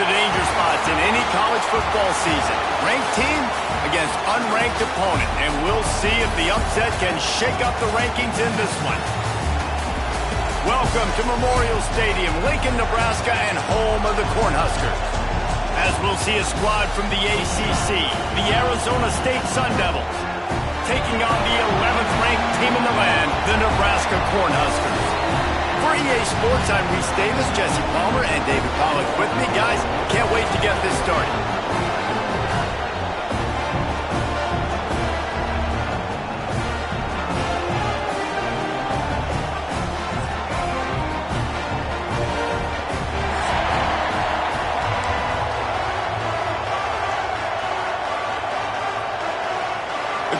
danger spots in any college football season. Ranked team against unranked opponent, and we'll see if the upset can shake up the rankings in this one. Welcome to Memorial Stadium, Lincoln, Nebraska, and home of the Cornhuskers. As we'll see a squad from the ACC, the Arizona State Sun Devils, taking on the 11th ranked team in the land, the Nebraska Cornhuskers. For EA Sports, I'm Reese Davis, Jesse Palmer, and David Pollack with me. Guys, can't wait to get this started.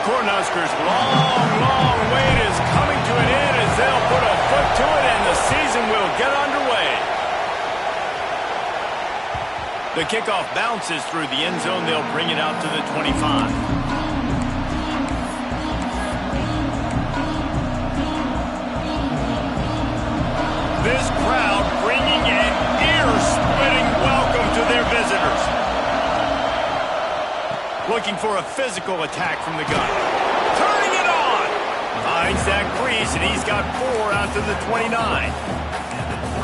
Cornhuskers' long wait is coming to an end as they'll put a foot to it and the season will get underway. The kickoff bounces through the end zone. They'll bring it out to the 25. This crowd bringing an ear-splitting welcome to their visitors. Looking for a physical attack from the gun. Turning it on! Finds that crease, and he's got 4 out to the 29.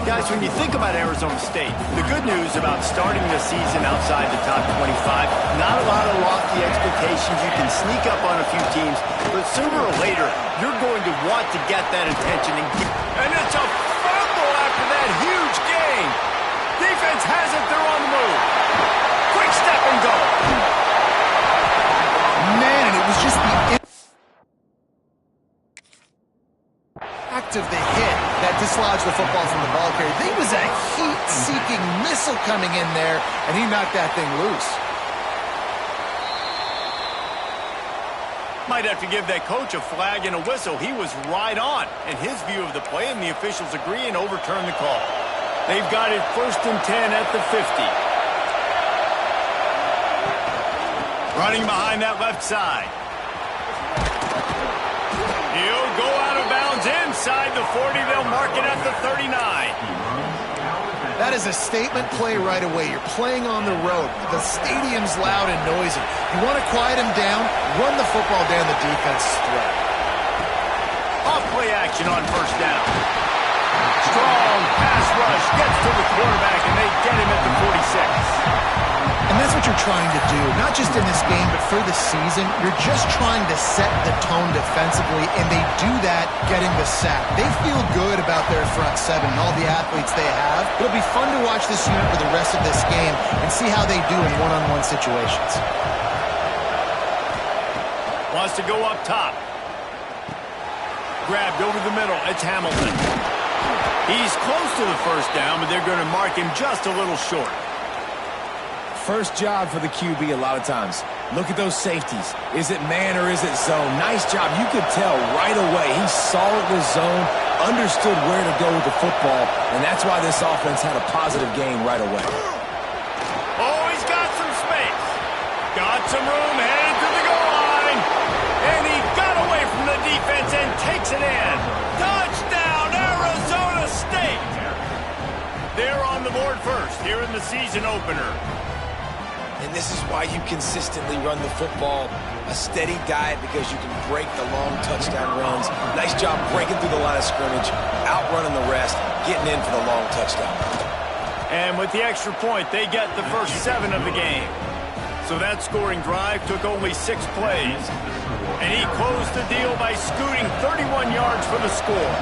Guys, when you think about Arizona State, the good news about starting the season outside the top 25, not a lot of lofty expectations. You can sneak up on a few teams, but sooner or later, you're going to want to get that attention. And it's a fumble after that huge gain. Defense has it. They're on the move. Quick step and go. Man, and it was just the impact of the hit that dislodged the football from the ball carrier. There was a heat-seeking missile coming in there, and he knocked that thing loose. Might have to give that coach a flag and a whistle. He was right on in his view of the play, and the officials agree and overturn the call. They've got it 1st and 10 at the 50. Running behind that left side. He'll go out of bounds inside the 40. They'll mark it at the 39. That is a statement play right away. You're playing on the road. The stadium's loud and noisy. You want to quiet him down, run the football down the defense's throat. Off play action on 1st down. Strong pass rush gets to the quarterback, and they get him at the 46. And that's what you're trying to do, not just in this game, but for the season. You're just trying to set the tone defensively, and they do that getting the sack. They feel good about their front seven and all the athletes they have. It'll be fun to watch this unit for the rest of this game and see how they do in one-on-one situations. Wants to go up top. Grabbed over the middle. It's Hamilton. He's close to the 1st down, but they're going to mark him just a little short. First job for the QB a lot of times. Look at those safeties. Is it man or is it zone? Nice job. You could tell right away he saw it was zone, understood where to go with the football, and that's why this offense had a positive gain right away. Oh, he's got some space. Got some room, headed to the goal line. And he got away from the defense and takes it in. Touchdown, Arizona State. They're on the board first here in the season opener. And this is why you consistently run the football, a steady diet, because you can break the long touchdown runs. Nice job breaking through the line of scrimmage, outrunning the rest, getting in for the long touchdown. And with the extra point, they get the first 7 of the game. So that scoring drive took only 6 plays. And he closed the deal by scooting 31 yards for the score.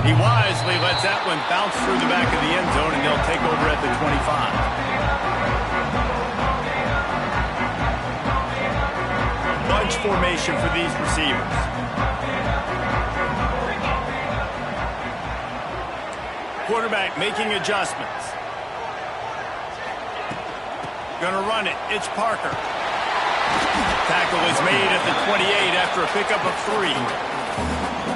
He wisely lets that one bounce through the back of the end zone, and they'll take over at the 25. Bunch formation for these receivers. Quarterback making adjustments. Gonna run it. It's Parker. Tackle is made at the 28 after a pickup of 3.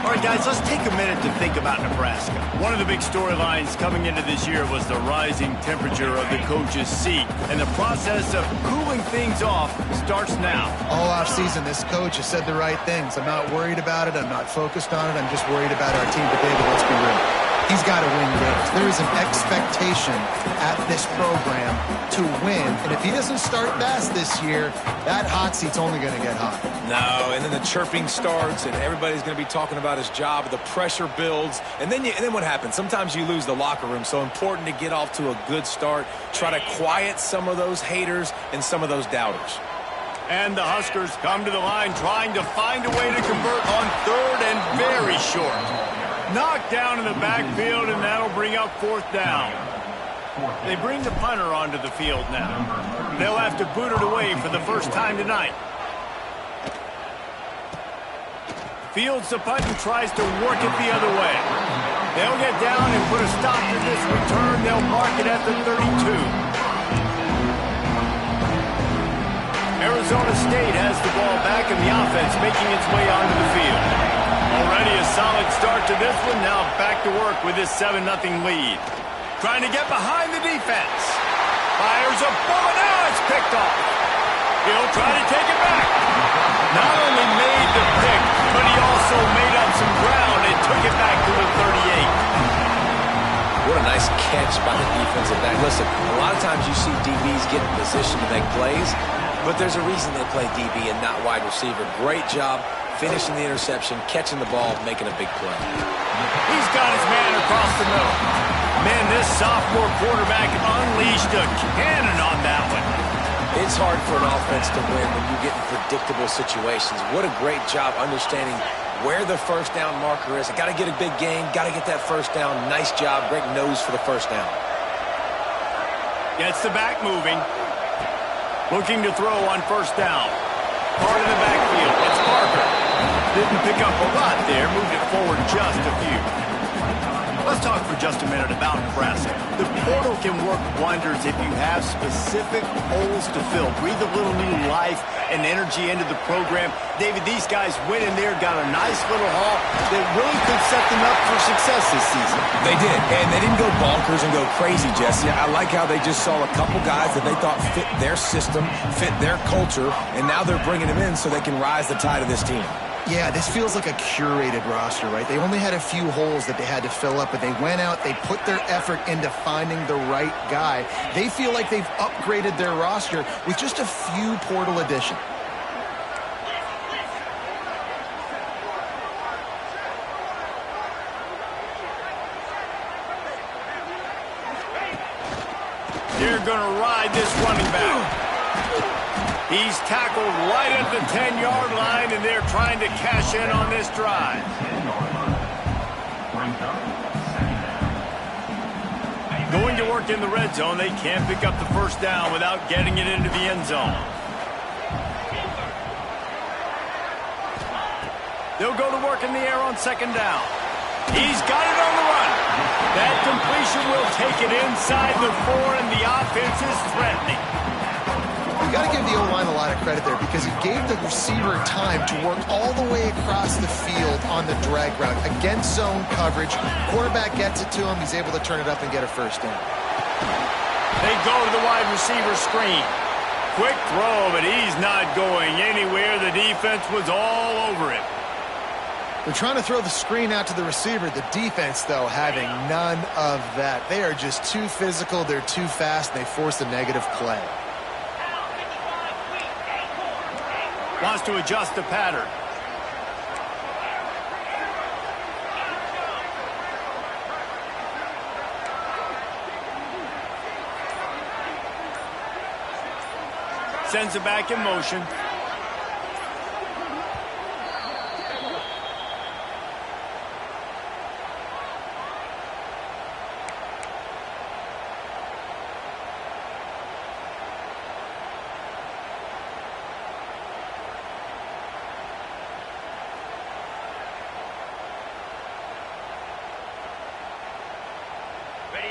All right, guys, let's take a minute to think about Nebraska. One of the big storylines coming into this year was the rising temperature of the coach's seat, and the process of cooling things off starts now. All offseason, this coach has said the right things. I'm not worried about it. I'm not focused on it. I'm just worried about our team. But, David, let's be real. He's got to win games. There is an expectation at this program to win, and if he doesn't start fast this year, that hot seat's only going to get hot. No, and then the chirping starts, and everybody's going to be talking about his job. The pressure builds, and then what happens? Sometimes you lose the locker room, so important to get off to a good start. Try to quiet some of those haters and some of those doubters. And the Huskers come to the line trying to find a way to convert on third and very short. Knocked down in the backfield, and that'll bring up fourth down. They bring the punter onto the field now. They'll have to boot it away for the first time tonight. Fields the punt and tries to work it the other way. They'll get down and put a stop to this return. They'll mark it at the 32. Arizona State has the ball back, and the offense making its way onto the field. Already a solid start to this one. Now back to work with this 7-0 lead. Trying to get behind the defense. Fires a bullet. Now it's picked off. He'll try to take it back. Not only made the pick, but he also made up some ground and took it back to the 38. What a nice catch by the defensive back. Listen, a lot of times you see DBs get in position to make plays, but there's a reason they play DB and not wide receiver. Great job finishing the interception, catching the ball, making a big play. He's got his man across the middle. Man, this sophomore quarterback unleashed a cannon on that one. It's hard for an offense to win when you get in predictable situations. What a great job understanding where the first down marker is. I got to get a big gain, got to get that first down. Nice job, great nose for the first down. Gets the back moving. Looking to throw on first down. Part of the backfield. It's Parker. Didn't pick up a lot there. Moved it forward just a few. Let's talk for just a minute about Nebraska. The portal can work wonders if you have specific holes to fill. Breathe a little new life and energy into the program. David, these guys went in there, got a nice little haul that really could set them up for success this season. They did, and they didn't go bonkers and go crazy, Jesse. I like how they just saw a couple guys that they thought fit their system, fit their culture, and now they're bringing them in so they can rise the tide of this team. Yeah, this feels like a curated roster, right? They only had a few holes that they had to fill up, but they went out, they put their effort into finding the right guy. They feel like they've upgraded their roster with just a few portal additions. They're going to ride this running back. He's tackled right at the 10-yard line, and they're trying to cash in on this drive. Going to work in the red zone. They can't pick up the first down without getting it into the end zone. They'll go to work in the air on second down. He's got it on the run. That completion will take it inside the 4, and the offense is threatening. You got to give the O-line a lot of credit there because he gave the receiver time to work all the way across the field on the drag route. Against zone coverage, quarterback gets it to him. He's able to turn it up and get a first down. They go to the wide receiver screen. Quick throw, but he's not going anywhere. The defense was all over it. They're trying to throw the screen out to the receiver. The defense, though, having none of that. They are just too physical. They're too fast, and they force a negative play. Wants to adjust the pattern. Sends it back in motion.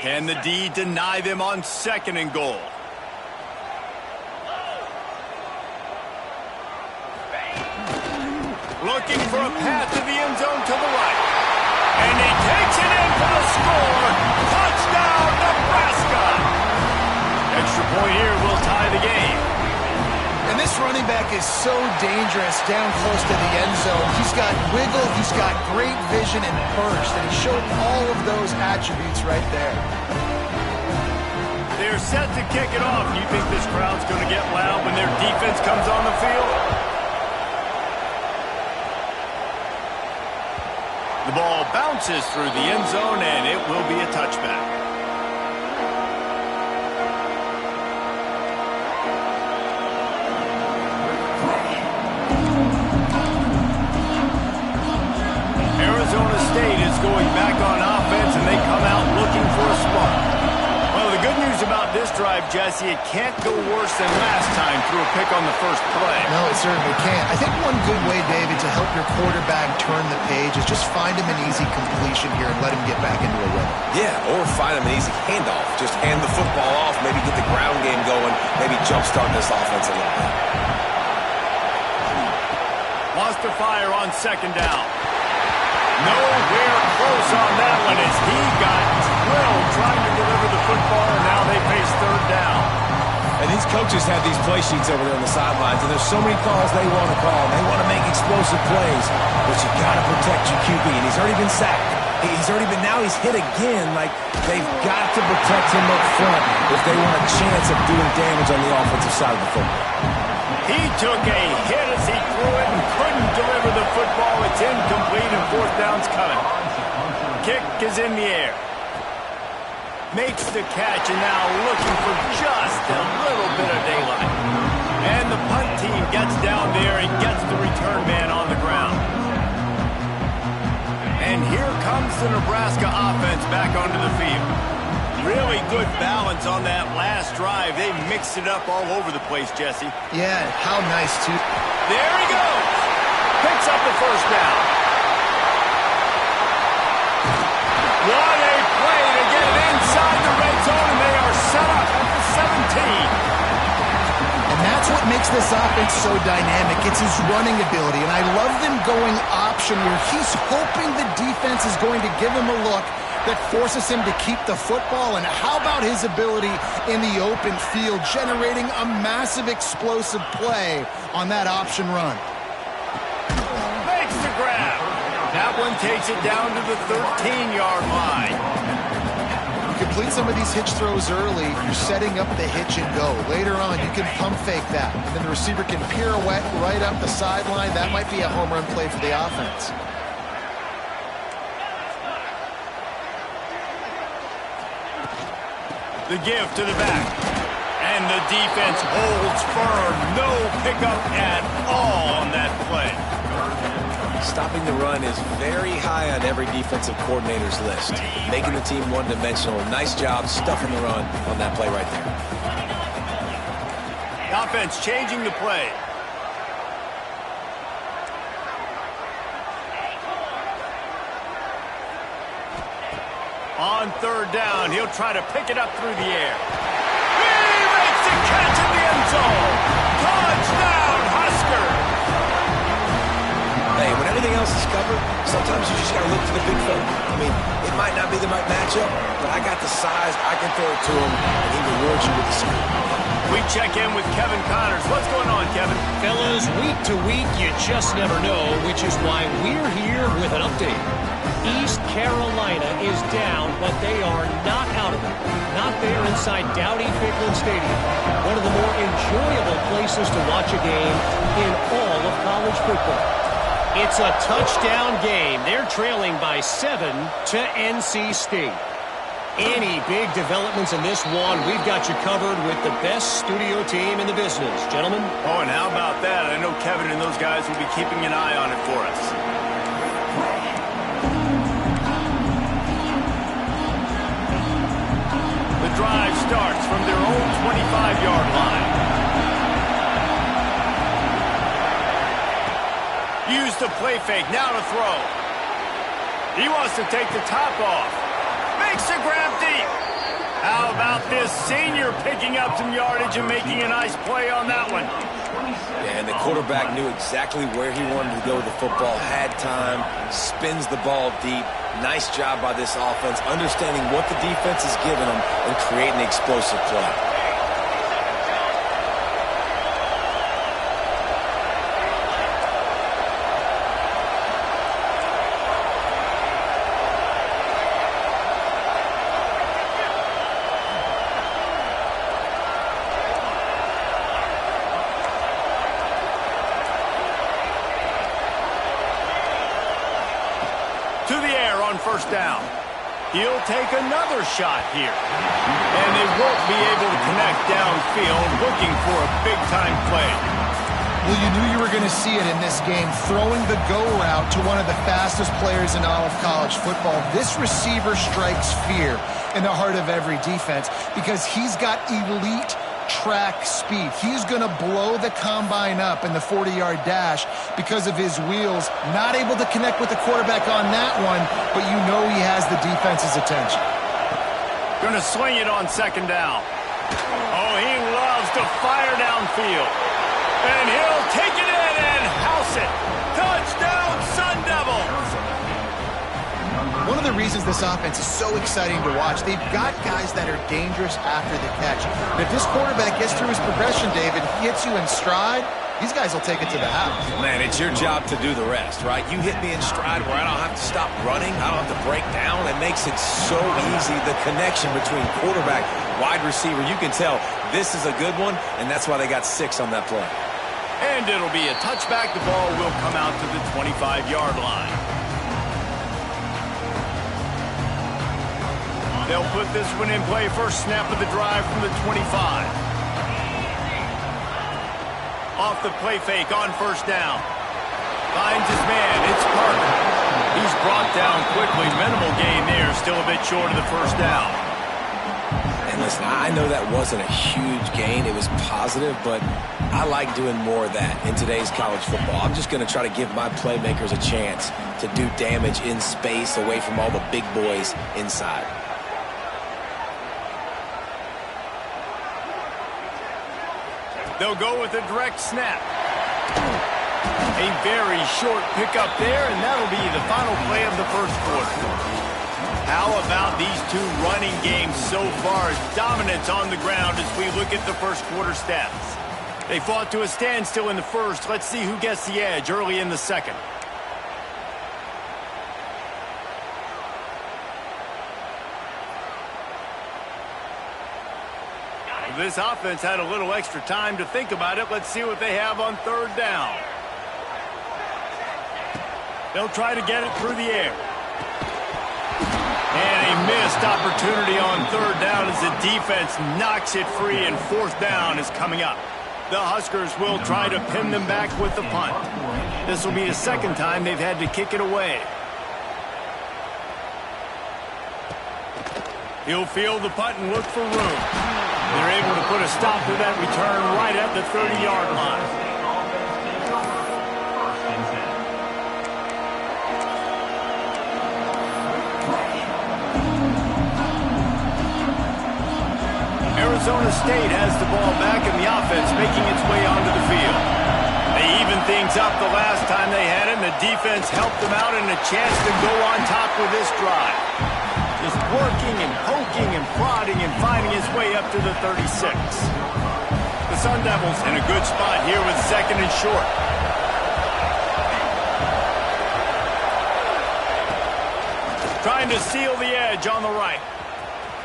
Can the D deny them on second and goal? looking for a path to the end zone to the right. And he takes it in for the score. Touchdown, Nebraska! Extra point here will tie the game. And this running back is so dangerous down close to the end zone. He's got wiggle, he's got great vision and burst, and he showed all of those attributes right there. They're set to kick it off. Do you think this crowd's going to get loud when their defense comes on the field? The ball bounces through the end zone, and it will be a touchback. Arizona State is going back on offense, and they come out looking for a spark. Well, the good news about this drive, Jesse, it can't go worse than last time through a pick on the first play. No, it certainly can't. I think one good way, David, to help your quarterback turn the page is just find him an easy completion here and let him get back into a rhythm. Yeah, or find him an easy handoff. Just hand the football off, maybe get the ground game going, maybe jumpstart this offense a little bit. Wants to fire on second down. Nowhere close on that one as he got drilled trying to deliver the football, and now they face third down. And these coaches have these play sheets over there on the sidelines, and there's so many calls they want to call. They want to make explosive plays, but you got to protect your QB, and he's already been sacked. Now he's hit again. Like, they've got to protect him up front if they want a chance of doing damage on the offensive side of the football. He took a hit as he threw it and couldn't deliver the football. It's incomplete and fourth down's coming. Kick is in the air. Makes the catch and now looking for just a little bit of daylight. And the punt team gets down there and gets the return man on the ground. And here comes the Nebraska offense back onto the field. Really good balance on that last drive. They mixed it up all over the place, Jesse. Yeah, how nice, too. There he goes. Picks up the first down. What a play to get it inside the red zone, and they are set up at the 17. And that's what makes this offense so dynamic. It's his running ability, and I love them going option where he's hoping the defense is going to give him a look that forces him to keep the football. And how about his ability in the open field, generating a massive explosive play on that option run? Makes the grab. That one takes it down to the 13-yard line. Complete some of these hitch throws early, you're setting up the hitch and go. Later on, you can pump fake that. And then the receiver can pirouette right up the sideline. That might be a home run play for the offense. The give to the back. And the defense holds firm. No pickup at all on that play. Stopping the run is very high on every defensive coordinator's list. Making the team one-dimensional. Nice job stuffing the run on that play right there. The offense changing the play. On third down, he'll try to pick it up through the air. He makes the catch in the end zone. Touchdown, Husker. Hey, when everything else is covered, sometimes you just got to look for the big fella. I mean, it might not be the right matchup, but I got the size, I can throw it to him, and he rewards you with the scoop. We check in with Kevin Connors. What's going on, Kevin? Fellas, week to week, you just never know, which is why we're here with an update. East Carolina is down, but they are not out of it. Not there inside Dowdy-Ficklen Stadium. One of the more enjoyable places to watch a game in all of college football. It's a touchdown game. They're trailing by 7 to NC State. Any big developments in this one, we've got you covered with the best studio team in the business. Gentlemen? Oh, and how about that? I know Kevin and those guys will be keeping an eye on it for us. The drive starts from their own 25-yard line. Use the play fake, now to throw. He wants to take the top off. Makes the grab deep. How about this senior picking up some yardage and making a nice play on that one? Yeah, and the quarterback knew exactly where he wanted to go with the football, had time, spins the ball deep. Nice job by this offense, understanding what the defense is giving them and creating the explosive play. To the air on first down. He'll take another shot here. And they won't be able to connect downfield, looking for a big-time play. Well, you knew you were going to see it in this game, throwing the go route to one of the fastest players in all of college football. This receiver strikes fear in the heart of every defense because he's got elite track speed. He's going to blow the combine up in the 40-yard dash because of his wheels. Not able to connect with the quarterback on that one, but you know he has the defense's attention. Going to sling it on second down. Oh, he loves to fire downfield. And he'll take it in and house it. Touchdown, Sun Devils! One of the reasons this offense is so exciting to watch, they've got guys that are dangerous after the catch. And if this quarterback gets through his progression, David, he hits you in stride, these guys will take it to the house. Man, it's your job to do the rest, right? You hit me in stride where I don't have to stop running. I don't have to break down. It makes it so easy. The connection between quarterback, wide receiver, you can tell this is a good one, and that's why they got 6 on that play. And it'll be a touchback. The ball will come out to the 25-yard line. They'll put this one in play. First snap of the drive from the 25. Off the play fake on first down. Finds his man. It's Carter. He's brought down quickly. Minimal gain there. Still a bit short of the first down. And listen, I know that wasn't a huge gain. It was positive, but I like doing more of that in today's college football. I'm just going to try to give my playmakers a chance to do damage in space away from all the big boys inside. They'll go with a direct snap. A very short pickup there, and that'll be the final play of the first quarter. How about these two running games so far? Dominance on the ground as we look at the first quarter stats. They fought to a standstill in the first. Let's see who gets the edge early in the second. This offense had a little extra time to think about it. Let's see what they have on third down. They'll try to get it through the air. And a missed opportunity on third down as the defense knocks it free, and fourth down is coming up. The Huskers will try to pin them back with the punt. This will be the second time they've had to kick it away. He'll field the punt and look for room. They're able to put a stop to that return right at the 30-yard line. Arizona State has the ball back in the offense, making its way onto the field. They evened things up the last time they had it, and the defense helped them out and a chance to go on top with this drive. Just working and poking and prodding and finding his way up to the 36. The Sun Devils in a good spot here with second and short. Trying to seal the edge on the right.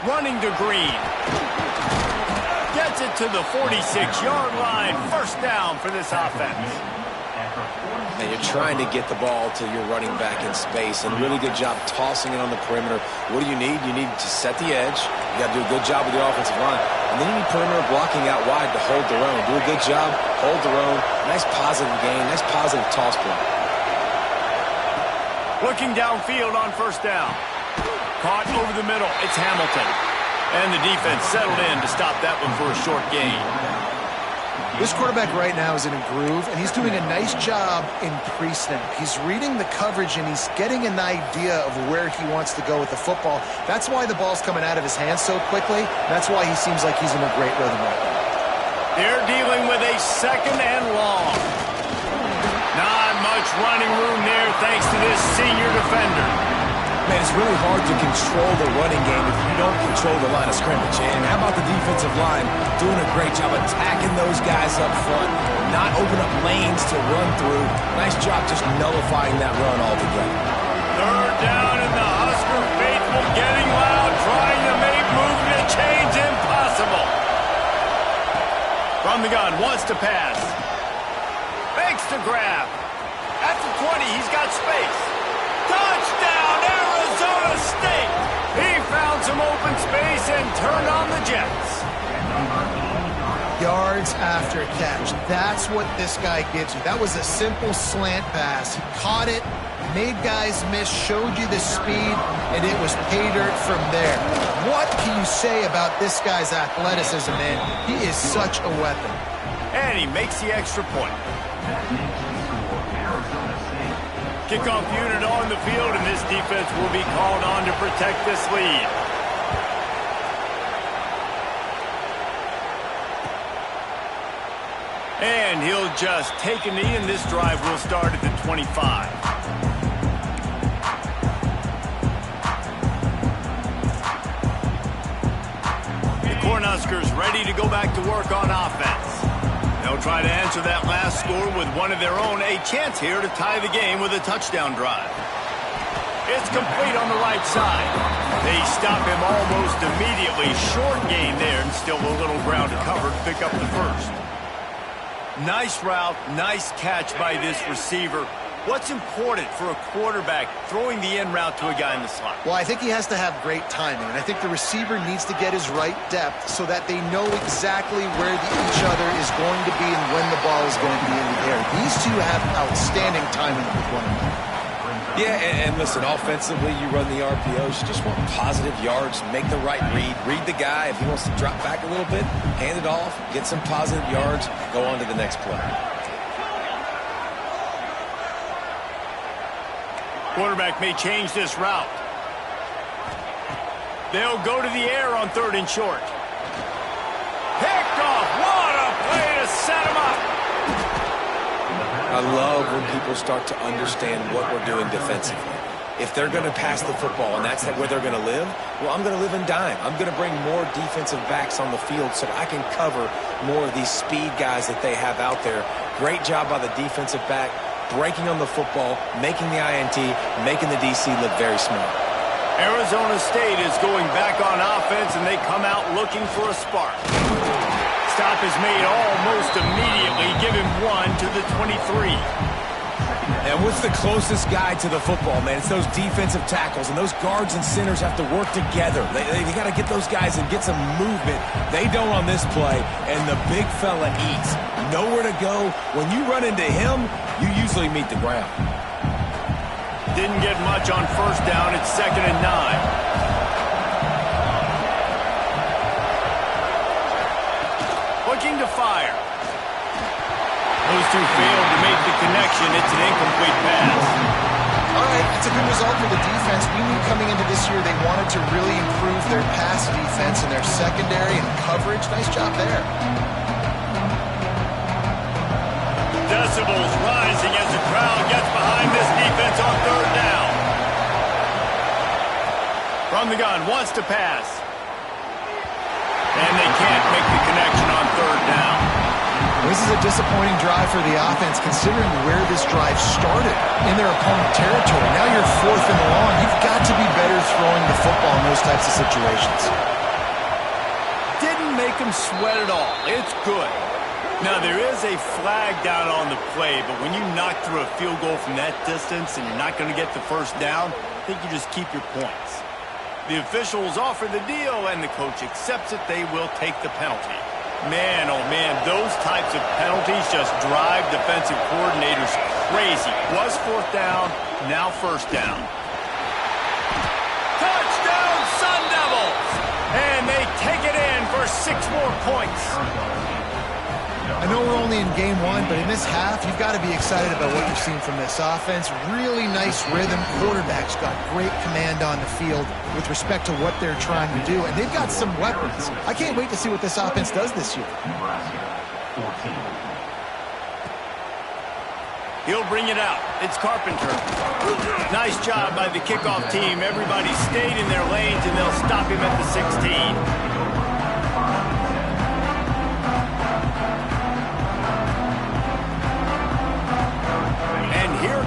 Running to Green. Gets it to the 46-yard line. First down for this offense. And you're trying to get the ball to your running back in space, and really good job tossing it on the perimeter. What do you need? You need to set the edge. You got to do a good job with the offensive line. And then you need perimeter blocking out wide to hold their own. Do a good job, hold their own. Nice positive gain, nice positive toss play. Looking downfield on first down. Caught over the middle. It's Hamilton. And the defense settled in to stop that one for a short gain. This quarterback right now is in a groove, and he's doing a nice job in pre-snap. He's reading the coverage, and he's getting an idea of where he wants to go with the football. That's why the ball's coming out of his hands so quickly. That's why he seems like he's in a great rhythm right now. They're dealing with a 2nd and long. Not much running room there thanks to this senior defender. Man, it's really hard to control the running game if you don't control the line of scrimmage. And how about the defensive line doing a great job attacking those guys up front, not open up lanes to run through. Nice job just nullifying that run altogether. 3rd down and the Husker faithful getting loud, trying to make movement and change impossible. From the gun, wants to pass. Fakes to grab. At the 20, he's got space. Touchdown, Arizona State! He found some open space and turned on the Jets. Yards after catch. That's what this guy gives you. That was a simple slant pass. He caught it, made guys miss, showed you the speed, and it was pay dirt from there. What can you say about this guy's athleticism, man? He is such a weapon. And he makes the extra point. Kickoff unit on the field, and this defense will be called on to protect this lead. And he'll just take a knee, and this drive will start at the 25. The Cornhuskers ready to go back to work on offense. They'll try to answer that last score with one of their own, a chance here to tie the game with a touchdown drive. It's complete on the right side. They stop him almost immediately. Short gain there, and still a little ground to cover to pick up the first. Nice route, nice catch by this receiver. What's important for a quarterback throwing the in route to a guy in the slot? Well, I think he has to have great timing, and I think the receiver needs to get his right depth so that they know exactly where each other is going to be and when the ball is going to be in the air. These two have outstanding timing with one another. Yeah, and listen, offensively, you run the RPOs. You just want positive yards, make the right read the guy. If he wants to drop back a little bit, hand it off, get some positive yards, go on to the next play. Quarterback may change this route. They'll go to the air on 3rd and short. Picked off. What a play to set him up. I love when people start to understand what we're doing defensively. If they're going to pass the football and that's where they're going to live, well, I'm going to live in dime. I'm going to bring more defensive backs on the field so that I can cover more of these speed guys that they have out there. Great job by the defensive back, breaking on the football, making the INT, making the DC look very smart. Arizona State is going back on offense, and they come out looking for a spark. Stop is made almost immediately. Give him 1 to the 23. And what's the closest guy to the football, man? It's those defensive tackles, and those guards and centers have to work together. They got to get those guys and get some movement. They don't on this play, and the big fella eats. Nowhere to go. When you run into him, you usually meet the ground. Didn't get much on 1st down. It's 2nd and 9. Looking to fire. Those two failed to make the connection. It's an incomplete pass. All right, it's a good result for the defense. We knew coming into this year they wanted to really improve their pass defense and their secondary and coverage. Nice job there. Decibels rising as the crowd gets behind this defense on 3rd down. From the gun, wants to pass. And they can't make the connection on 3rd down. This is a disappointing drive for the offense considering where this drive started in their opponent territory. Now you're 4th and long. You've got to be better throwing the football in those types of situations. Didn't make him sweat at all. It's good. Now, there is a flag down on the play, but when you knock through a field goal from that distance and you're not going to get the 1st down, I think you just keep your points. The officials offer the deal, and the coach accepts it. They will take the penalty. Man, oh man, those types of penalties just drive defensive coordinators crazy. Was 4th down, now 1st down. Touchdown, Sun Devils! And they take it in for 6 more points. I know we're only in game one, but in this half, you've got to be excited about what you've seen from this offense. Really nice rhythm. Quarterback's got great command on the field with respect to what they're trying to do, and they've got some weapons. I can't wait to see what this offense does this year. He'll bring it out. It's Carpenter. Nice job by the kickoff team. Everybody stayed in their lanes, and they'll stop him at the 16.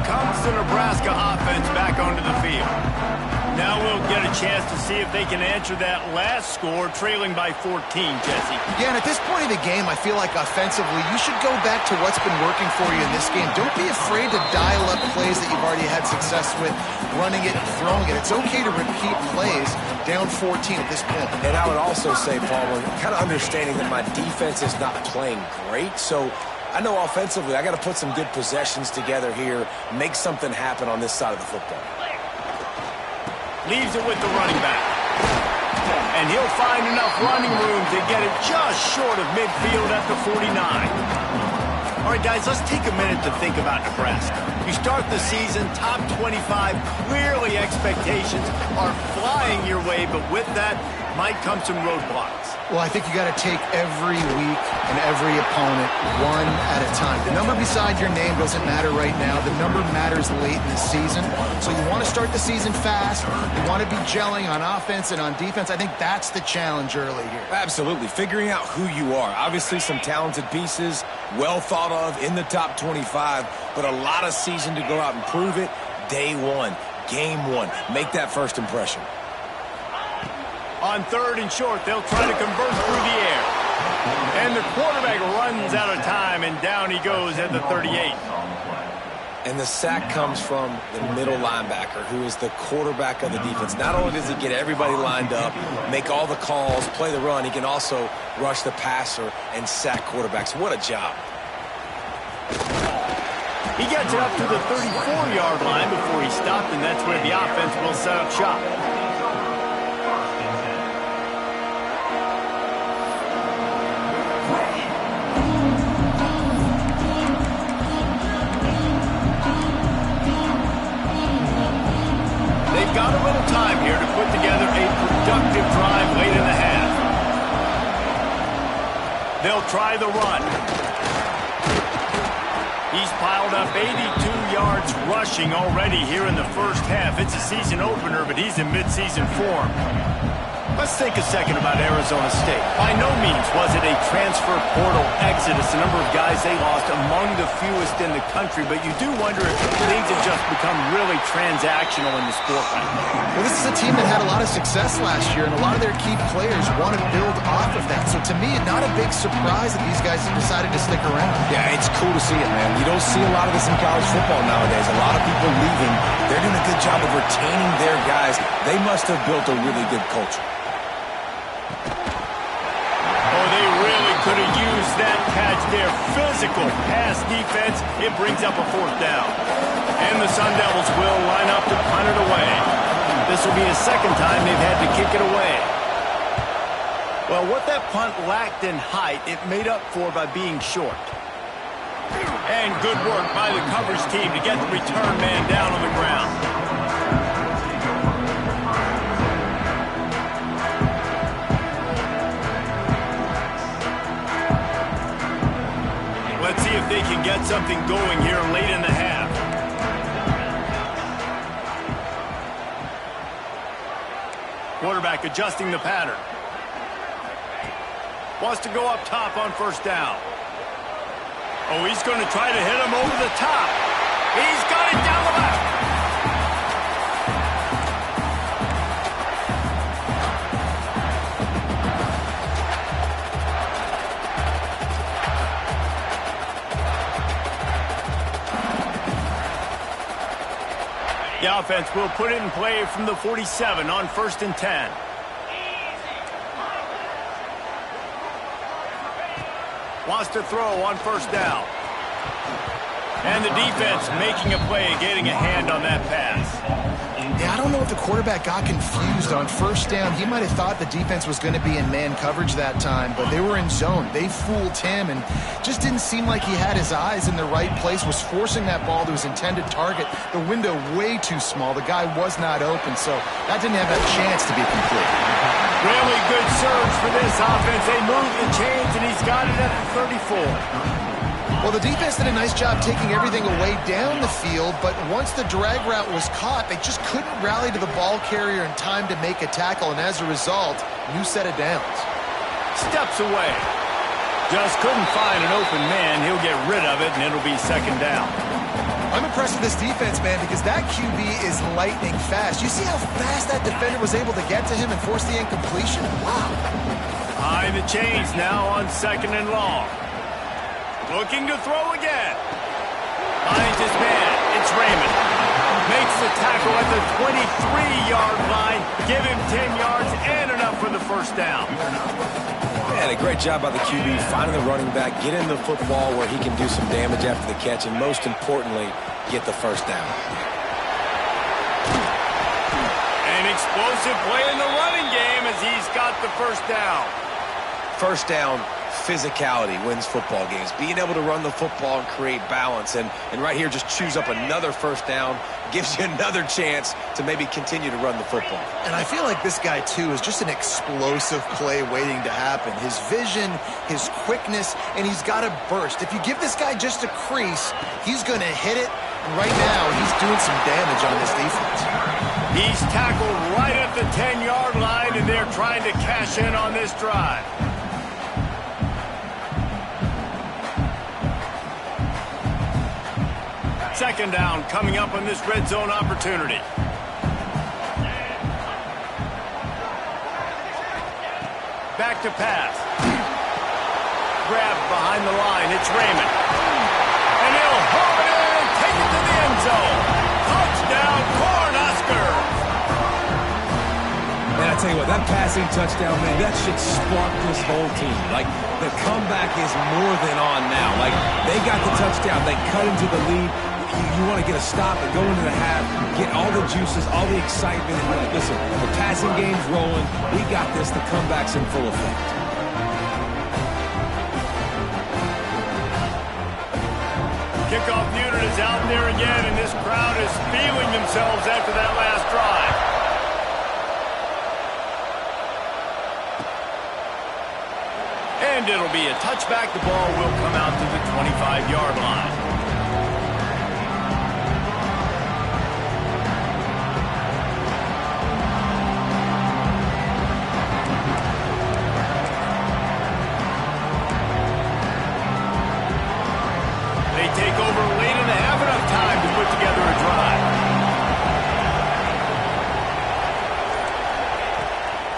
Comes the Nebraska offense back onto the field. Now we'll get a chance to see if they can answer that last score, trailing by 14, Jesse. Yeah, and at this point of the game, I feel like offensively, you should go back to what's been working for you in this game. Don't be afraid to dial up plays that you've already had success with, running it and throwing it. It's okay to repeat plays down 14 at this point. And I would also say, Palmer, kind of understanding that my defense is not playing great, so I know offensively I got to put some good possessions together here, make something happen on this side of the football. Leaves it with the running back. And he'll find enough running room to get it just short of midfield at the 49. All right, guys, let's take a minute to think about Nebraska. You start the season top 25. Clearly expectations are flying your way, but with that might come some roadblocks. Well, I think you got to take every week and every opponent one at a time. The number beside your name doesn't matter right now. The number matters late in the season. So you want to start the season fast. You want to be gelling on offense and on defense. I think that's the challenge early here. Absolutely. Figuring out who you are. Obviously some talented pieces, well thought of in the top 25, but a lot of season to go out and prove it. Day one, game one. Make that first impression. On third and short, they'll try to convert through the air. And the quarterback runs out of time, and down he goes at the 38. And the sack comes from the middle linebacker, who is the quarterback of the defense. Not only does he get everybody lined up, make all the calls, play the run, he can also rush the passer and sack quarterbacks. What a job. He gets it up to the 34-yard line before he stopped, and that's where the offense will set up shop. Got a little time here to put together a productive drive late in the half. They'll try the run. He's piled up 82 yards rushing already here in the first half. It's a season opener, but he's in midseason form. Let's think a second about Arizona State. By no means was it a transfer portal exodus. The number of guys they lost among the fewest in the country, but you do wonder if things have just become really transactional in the sport right now. Well, this is a team that had a lot of success last year, and a lot of their key players want to build off of that. So to me, not a big surprise that these guys have decided to stick around. Yeah, it's cool to see it, man. You don't see a lot of this in college football nowadays. A lot of people leaving. They're doing a good job of retaining their guys. They must have built a really good culture. Could have used that catch there. Physical pass defense. It brings up a fourth down. And the Sun Devils will line up to punt it away. This will be the second time they've had to kick it away. Well, what that punt lacked in height, it made up for by being short. And good work by the coverage team to get the return man down on the ground. Let's see if they can get something going here late in the half. Quarterback adjusting the pattern. Wants to go up top on first down. Oh, he's going to try to hit him over the top. He's got it down the left. The offense will put it in play from the 47 on 1st and 10. Wants to throw on first down. And the defense making a play, getting a hand on that pass. Yeah, I don't know if the quarterback got confused on first down. He might have thought the defense was going to be in man coverage that time, but they were in zone. They fooled him and just didn't seem like he had his eyes in the right place, was forcing that ball to his intended target. The window way too small. The guy was not open, so that didn't have a chance to be complete. Really good surge for this offense. They moved the chains, and he's got it at the 34. Well, the defense did a nice job taking everything away down the field, but once the drag route was caught, they just couldn't rally to the ball carrier in time to make a tackle, and as a result, new set of downs. Steps away. Just couldn't find an open man. He'll get rid of it, and it'll be second down. I'm impressed with this defense, man, because that QB is lightning fast. You see how fast that defender was able to get to him and force the incompletion? Wow. High the chains now on second and long. Looking to throw again. Finds his man. It's Raymond. Makes the tackle at the 23-yard line. Give him 10 yards and enough for the first down. Man, a great job by the QB, finding the running back, getting the football where he can do some damage after the catch, and most importantly, get the first down. An explosive play in the running game as he's got the first down. First down, physicality wins football games. Being able to run the football and create balance, and right here just choose up another first down, gives you another chance to maybe continue to run the football. And I feel like this guy, too, is just an explosive play waiting to happen. His vision, his quickness, and he's got a burst. If you give this guy just a crease, he's going to hit it. And right now, he's doing some damage on this defense. He's tackled right at the 10-yard line, and they're trying to cash in on this drive. Second down coming up on this red zone opportunity. Back to pass. Grab behind the line. It's Raymond. And he'll haul it in and take it to the end zone. Touchdown, Cornhuskers. Man, I tell you what, that passing touchdown, man, that should spark this whole team. Like, the comeback is more than on now. Like, they got the touchdown. They cut into the lead. You want to get a stop and go into the half, get all the juices, all the excitement, and be like, listen, the passing game's rolling. We got this. The comeback's in full effect. Kickoff unit is out there again, and this crowd is feeling themselves after that last drive. And it'll be a touchback. The ball will come out to the 25-yard line. Take over late in the half, enough time to put together a drive.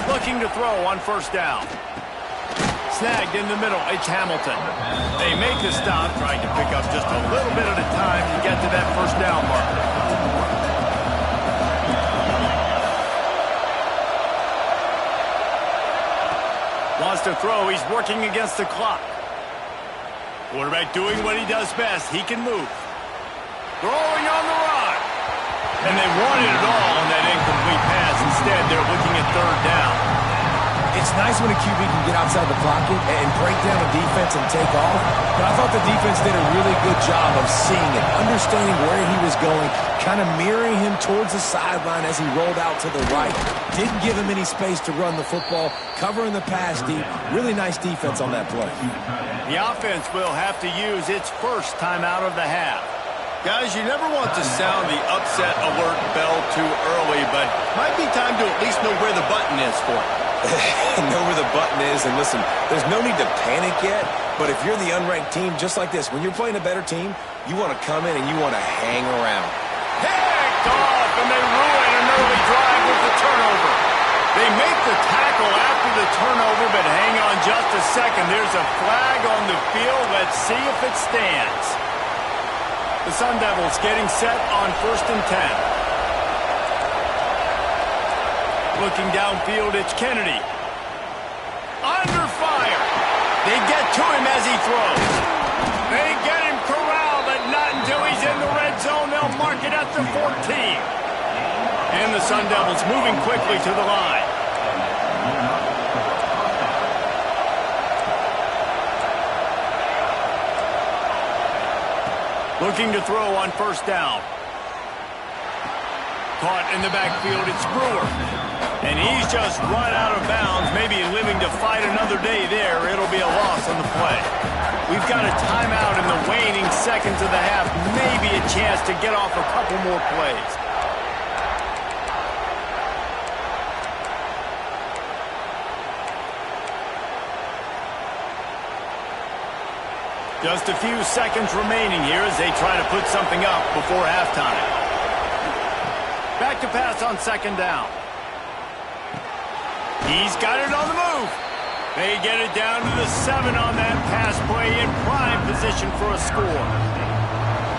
Looking to throw on first down. Snagged in the middle. It's Hamilton. They make the stop, trying to pick up just a little bit at a time to get to that first down marker. Wants to throw. He's working against the clock. Quarterback doing what he does best. He can move. Throwing on the run. And they wanted it all on that incomplete pass. Instead, they're looking at third down. It's nice when a QB can get outside the pocket and break down a defense and take off. But I thought the defense did a really good job of seeing it, understanding where he was going, kind of mirroring him towards the sideline as he rolled out to the right. Didn't give him any space to run the football, covering the pass deep. Really nice defense on that play. The offense will have to use its first time out of the half. Guys, you never want to sound the upset alert bell too early, but might be time to at least know where the button is for it. Know where the button is, and listen, there's no need to panic yet, but if you're the unranked team, just like this, when you're playing a better team, you want to come in and you want to hang around. Picked off, and they ruin an early drive with the turnover. They make the tackle after the turnover, but hang on just a second. There's a flag on the field. Let's see if it stands. The Sun Devils getting set on 1st and 10. Looking downfield, it's Kennedy. Under fire. They get to him as he throws. They get him corralled, but not until he's in the red zone. They'll mark it at the 14. And And the Sun Devils moving quickly to the line. Looking to throw on first down. Caught in the backfield, it's Brewer. And he's just run out of bounds, maybe living to fight another day there. It'll be a loss on the play. We've got a timeout in the waning seconds of the half. Maybe a chance to get off a couple more plays. Just a few seconds remaining here as they try to put something up before halftime. Back to pass on second down. He's got it on the move. They get it down to the 7 on that pass play in prime position for a score.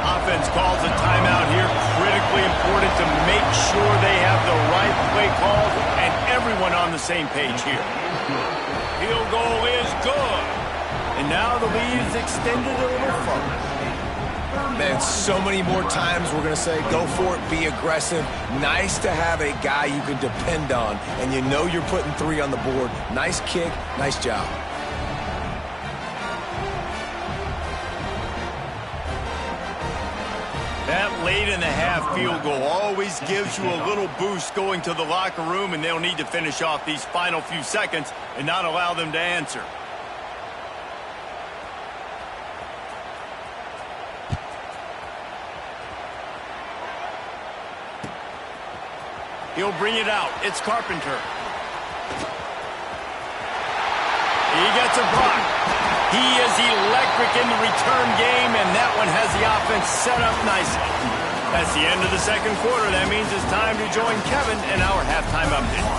Offense calls a timeout here. Critically important to make sure they have the right play call and everyone on the same page here. Field goal is good. And now the lead is extended a little further. Man, so many more times we're going to say, go for it, be aggressive. Nice to have a guy you can depend on, and you know you're putting 3 on the board. Nice kick, nice job. That late in the half field goal always gives you a little boost going to the locker room, and they'll need to finish off these final few seconds and not allow them to answer. He'll bring it out. It's Carpenter. He gets a block. He is electric in the return game, and that one has the offense set up nicely. That's the end of the second quarter. That means it's time to join Kevin in our halftime update.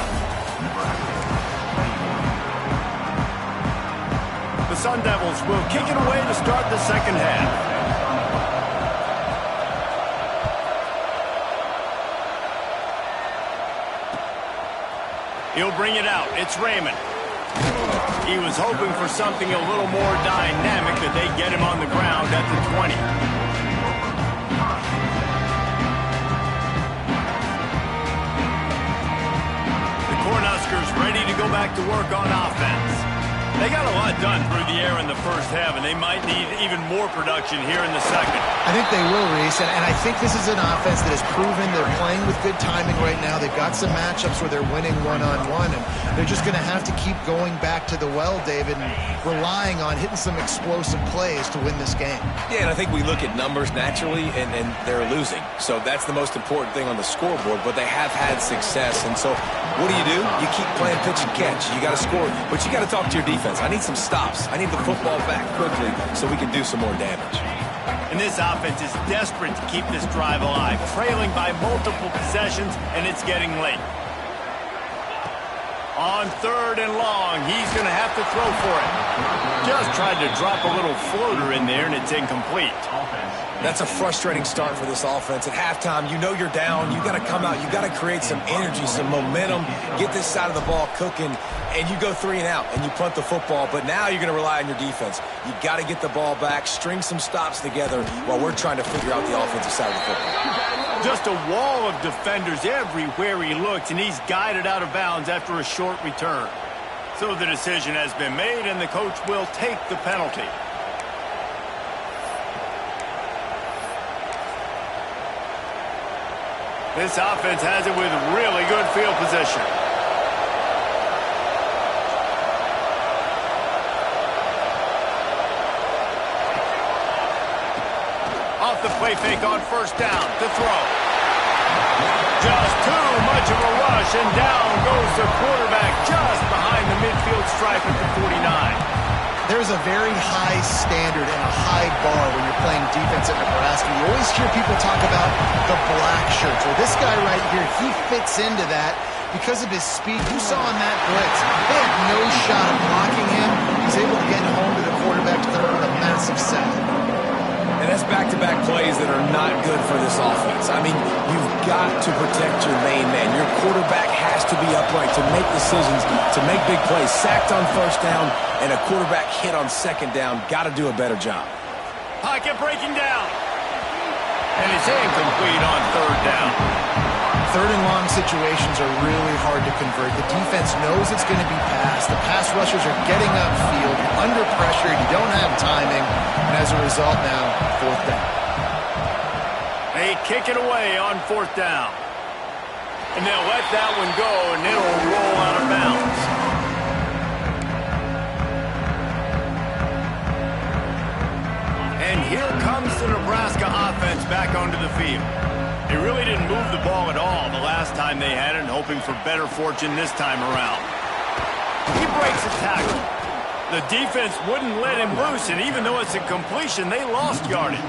The Sun Devils will kick it away to start the second half. He'll bring it out. It's Raymond. He was hoping for something a little more dynamic, that they get him on the ground at the 20. The Cornhuskers ready to go back to work on offense. They got a lot done through the air in the first half, and they might need even more production here in the second. I think they will, Reese, and I think this is an offense that has proven they're playing with good timing right now. They've got some matchups where they're winning one-on-one, and they're just going to have to keep going back to the well, David, and relying on hitting some explosive plays to win this game. Yeah, and I think we look at numbers naturally, and they're losing. So that's the most important thing on the scoreboard, but they have had success. And so what do? You keep playing pitch and catch. You got to score, but you got to talk to your defense. I need some stops. I need the football back quickly so we can do some more damage. And this offense is desperate to keep this drive alive, trailing by multiple possessions, and it's getting late. On third and long, he's going to have to throw for it. Just tried to drop a little floater in there, and it's incomplete. That's a frustrating start for this offense. At halftime, you know you're down. You got to come out. You got to create some energy, some momentum, get this side of the ball cooking, and you go 3 and out, and you punt the football. But now you're going to rely on your defense. You got to get the ball back, string some stops together while we're trying to figure out the offensive side of the football. Just a wall of defenders everywhere he looks, and he's guided out of bounds after a short return. So the decision has been made, and the coach will take the penalty. This offense has it with really good field position. Off the play fake on first down to throw. Just too much of a rush, and down goes the quarterback just behind the midfield stripe at the 49. There's a very high standard and a high bar when you're playing defense at Nebraska. You always hear people talk about the black shirts. Well, this guy right here, he fits into that because of his speed. You saw on that blitz, they had no shot of blocking him. He's able to get home to the quarterback to throw with a massive sack. And that's back-to-back plays that are not good for this offense. I mean, you've got to protect your main man. Your quarterback has to be upright to make decisions, to make big plays. Sacked on first down and a quarterback hit on second down. Got to do a better job. Pocket breaking down. And it's incomplete on third down. Third and long situations are really hard to convert. The defense knows it's going to be passed. The pass rushers are getting upfield. You're under pressure. You don't have timing. And as a result now, fourth down. They kick it away on fourth down. And they'll let that one go, and it'll roll out of bounds. And here comes the Nebraska offense back onto the field. They really didn't move the ball at all the last time they had it, and hoping for better fortune this time around. He breaks a tackle. The defense wouldn't let him loose, and even though it's a completion, they lost yardage.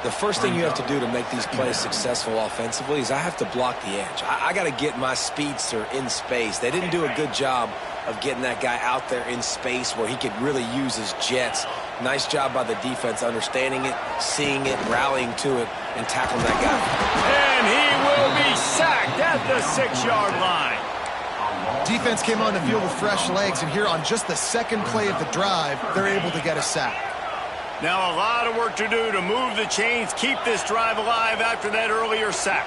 The first thing you have to do to make these plays successful offensively is I have to block the edge. I got to get my speedster in space. They didn't do a good job of getting that guy out there in space where he could really use his jets. Nice job by the defense understanding it, seeing it, rallying to it, and tackling that guy. And he will be sacked at the 6-yard line. Defense came on the field with fresh legs, and here on just the second play of the drive, they're able to get a sack. Now a lot of work to do to move the chains, keep this drive alive after that earlier sack.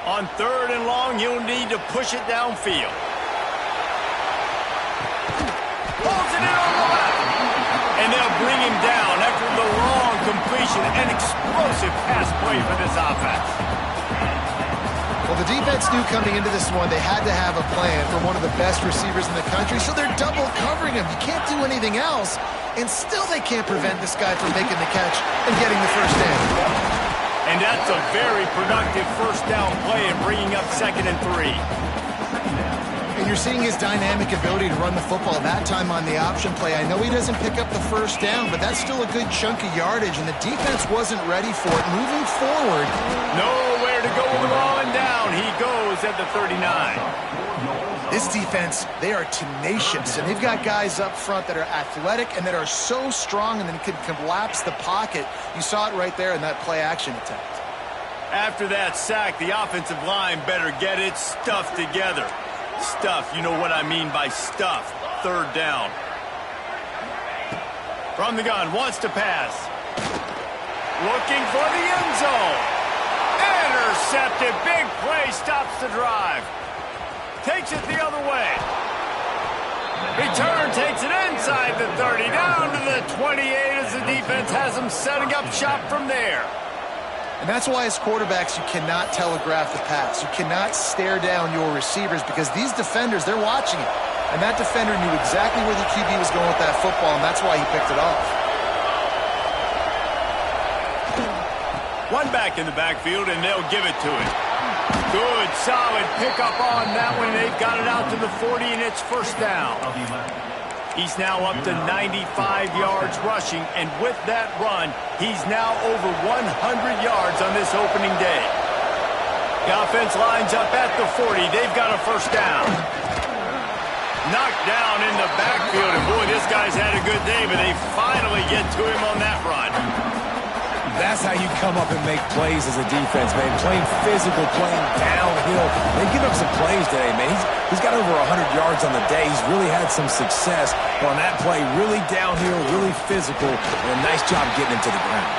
On third and long, you'll need to push it downfield. Pulls it in on the left. And they'll bring him down after the long completion. An explosive pass play for this offense. Well, the defense knew coming into this one they had to have a plan for one of the best receivers in the country, so they're double covering him. You can't do anything else, and still they can't prevent this guy from making the catch and getting the first down. And that's a very productive first down play and bringing up 2nd and 3. And you're seeing his dynamic ability to run the football, that time on the option play. I know he doesn't pick up the first down, but that's still a good chunk of yardage, and the defense wasn't ready for it. Moving forward, nowhere to go with the ball, and down he goes at the 39. This defense, they are tenacious, and they've got guys up front that are athletic and that are so strong and then can collapse the pocket. You saw it right there in that play-action attempt. After that sack, the offensive line better get its stuff together. Stuff, you know what I mean by stuff. Third down. From the gun, wants to pass. Looking for the end zone. Intercepted. Big play, stops the drive. Takes it the other way. Return takes it inside the 30, down to the 28 as the defense has them setting up shop from there. And that's why as quarterbacks you cannot telegraph the pass. You cannot stare down your receivers because these defenders, they're watching it. And that defender knew exactly where the QB was going with that football, and that's why he picked it off. One back in the backfield, and they'll give it to him. Good, solid pickup on that one. They've got it out to the 40, and it's first down. He's now up to 95 yards rushing, and with that run, he's now over 100 yards on this opening day. The offense lines up at the 40. They've got a first down. Knocked down in the backfield, and boy, this guy's had a good day, but they finally get to him on that run. That's how you come up and make plays as a defense, man. Playing physical, playing downhill. They give up some plays today, man. He's got over 100 yards on the day. He's really had some success. But on that play, really downhill, really physical, and a nice job getting him to the ground.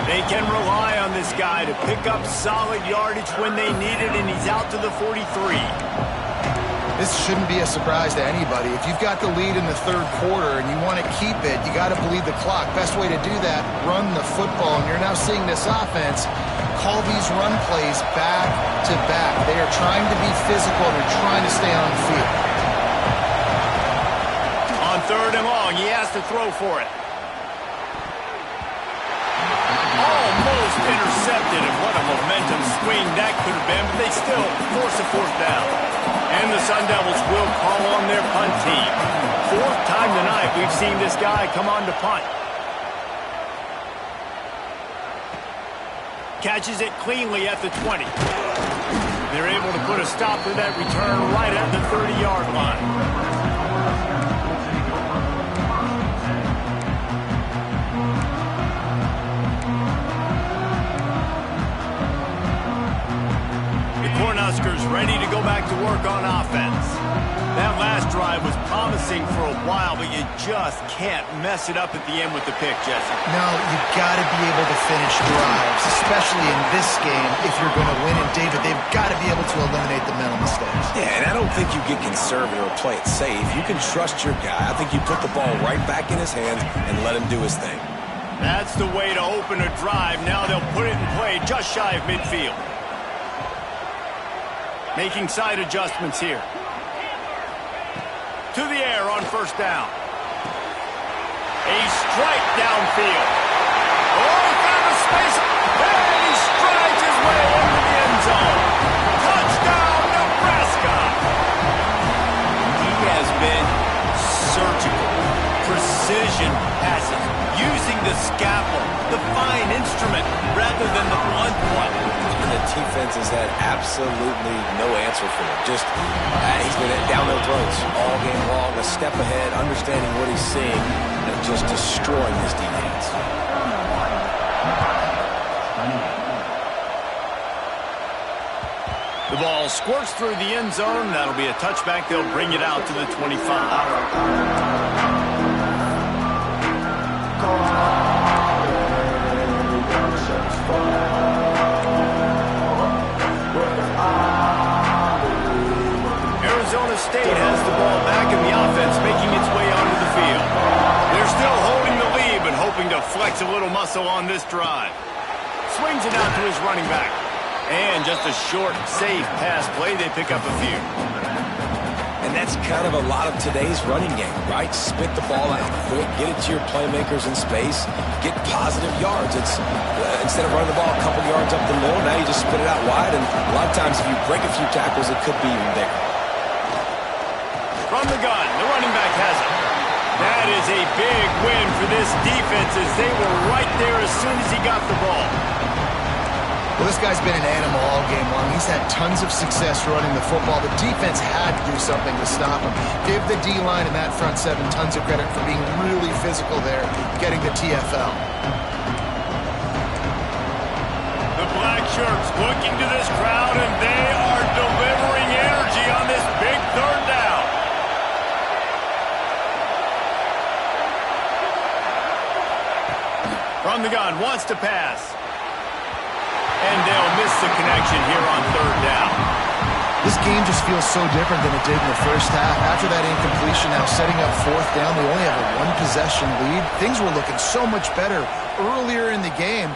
They can rely on this guy to pick up solid yardage when they need it, and he's out to the 43. This shouldn't be a surprise to anybody. If you've got the lead in the third quarter and you want to keep it, you got to bleed the clock. Best way to do that, run the football. And you're now seeing this offense call these run plays back to back. They are trying to be physical. They're trying to stay on the field. On third and long, he has to throw for it. Almost intercepted, and what a momentum swing that could have been, but they still force a fourth down. And the Sun Devils will call on their punt team. Fourth time tonight we've seen this guy come on to punt. Catches it cleanly at the 20. They're able to put a stop to that return right at the 30-yard line. Huskers ready to go back to work on offense. That last drive was promising for a while, but you just can't mess it up at the end with the pick, Jesse. No, you've got to be able to finish drives, especially in this game if you're going to win. And, David, they've got to be able to eliminate the mental mistakes. Yeah, and I don't think you get conservative or play it safe. You can trust your guy. I think you put the ball right back in his hands and let him do his thing. That's the way to open a drive. Now they'll put it in play just shy of midfield. Making side adjustments here. To the air on first down. A strike downfield. Oh, he found a space. And he strides his way into the end zone. Touchdown, Nebraska. He has been surgical. Precision passes. Using the scalpel, the fine instrument, rather than the blunt one. And the defense has had absolutely no answer for him. Just, he's been down their throats all game long, a step ahead, understanding what he's seeing, and just destroying his defense. The ball squirts through the end zone. That'll be a touchback. They'll bring it out to the 25. Arizona State has the ball back in the offense, making its way onto the field. They're still holding the lead, but hoping to flex a little muscle on this drive. Swings it out to his running back. And just a short, safe pass play. They pick up a few. And that's kind of a lot of today's running game, right? Spit the ball out quick, get it to your playmakers in space, get positive yards. It's instead of running the ball a couple yards up the middle, now you just spit it out wide, and a lot of times if you break a few tackles, it could be even bigger. From the gun, the running back has it. That is a big win for this defense as they were right there as soon as he got the ball. Well, this guy's been an animal all game long. He's had tons of success running the football. The defense had to do something to stop him. Give the D-line and that front seven tons of credit for being really physical there, getting the TFL. The black shirts looking to this crowd, and they are delivering energy on this big third down. From the gun, wants to pass. And they'll miss the connection here on third down. This game just feels so different than it did in the first half. After that incompletion, now setting up fourth down, they only have a one-possession lead. Things were looking so much better earlier in the game.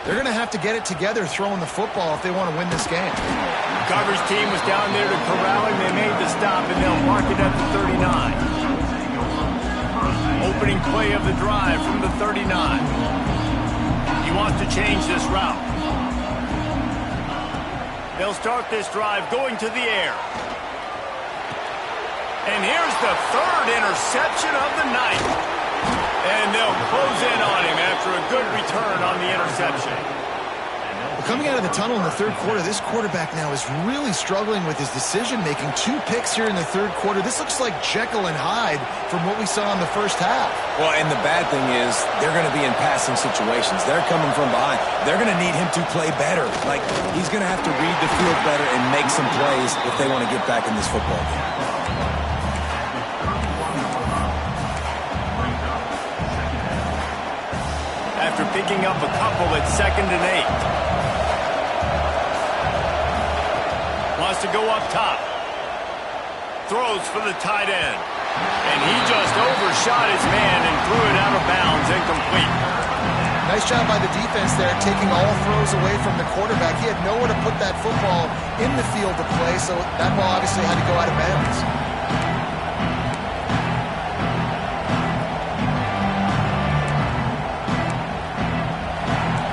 They're going to have to get it together throwing the football if they want to win this game. Coverage team was down there to corral him. They made the stop, and they'll mark it at the 39. Opening play of the drive from the 39. He wants to change this route. They'll start this drive going to the air. And here's the third interception of the night. And they'll close in on him after a good return on the interception. Well, coming out of the tunnel in the third quarter, this quarterback now is really struggling with his decision-making. 2 picks here in the third quarter. This looks like Jekyll and Hyde from what we saw in the first half. Well, and the bad thing is they're going to be in passing situations. They're coming from behind. They're going to need him to play better. Like, he's going to have to read the field better and make some plays if they want to get back in this football game. After picking up a couple at 2nd and 8. Wants to go up top. Throws for the tight end. And he just overshot his man and threw it out of bounds, incomplete. Nice job by the defense there, taking all throws away from the quarterback. He had nowhere to put that football in the field to play, so that ball obviously had to go out of bounds.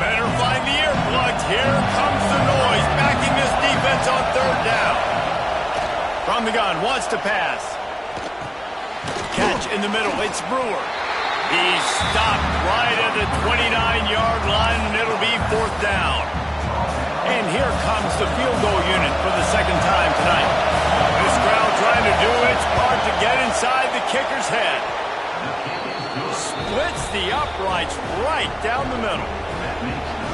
Better find the earplugs. Here comes the noise, backing this defense on third down. From the gun, wants to pass. Catch in the middle, it's Brewer. He's stopped right at the 29-yard line, and it'll be 4th down. And here comes the field goal unit for the second time tonight. This crowd trying to do its part to get inside the kicker's head. Splits the uprights right down the middle.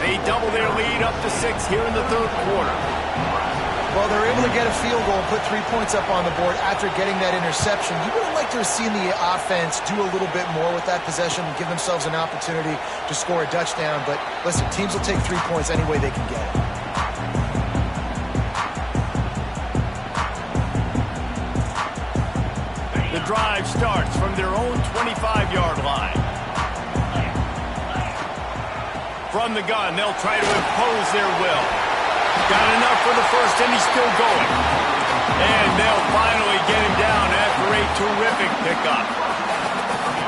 They double their lead up to 6 here in the third quarter. Well, they're able to get a field goal and put 3 points up on the board after getting that interception. You would have liked to have seen the offense do a little bit more with that possession and give themselves an opportunity to score a touchdown. But listen, teams will take 3 points any way they can get it. The drive starts from their own 25-yard line. From the gun, they'll try to impose their will. Got enough for the first, and he's still going. And they'll finally get him down after a terrific pickup.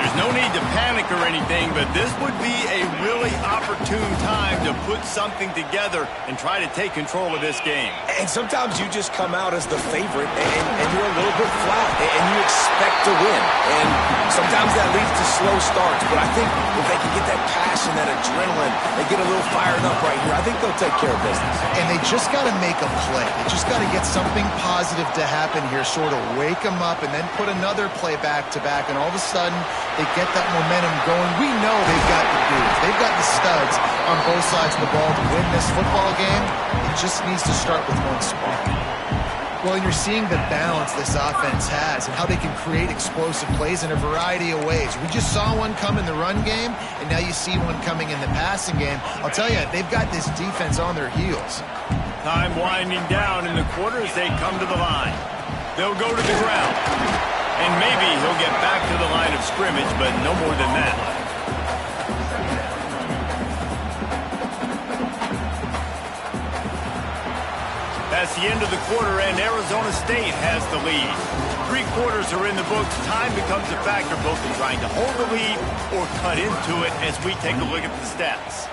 There's no need to panic or anything, but this would be a really opportune time to put something together and try to take control of this game. And sometimes you just come out as the favorite, and you're a little bit flat, and you expect to win. And sometimes that leads to slow starts, but I think if they can get that passion, that adrenaline, they get a little fired up right here, I think they'll take care of business. And they just got to make a play. They just got to get something positive to happen here, sort of wake them up, and then put another play back-to-back, and all of a sudden they get that momentum going. We know they've got the dudes. They've got the studs on both sides of the ball to win this football game. It just needs to start with one spark. Well, and you're seeing the balance this offense has and how they can create explosive plays in a variety of ways. We just saw one come in the run game, and now you see one coming in the passing game. I'll tell you, they've got this defense on their heels. Time winding down in the quarter as they come to the line. They'll go to the ground. And maybe he'll get back to the line of scrimmage, but no more than that. That's the end of the quarter, and Arizona State has the lead. 3 quarters are in the books. Time becomes a factor both in trying to hold the lead or cut into it as we take a look at the stats.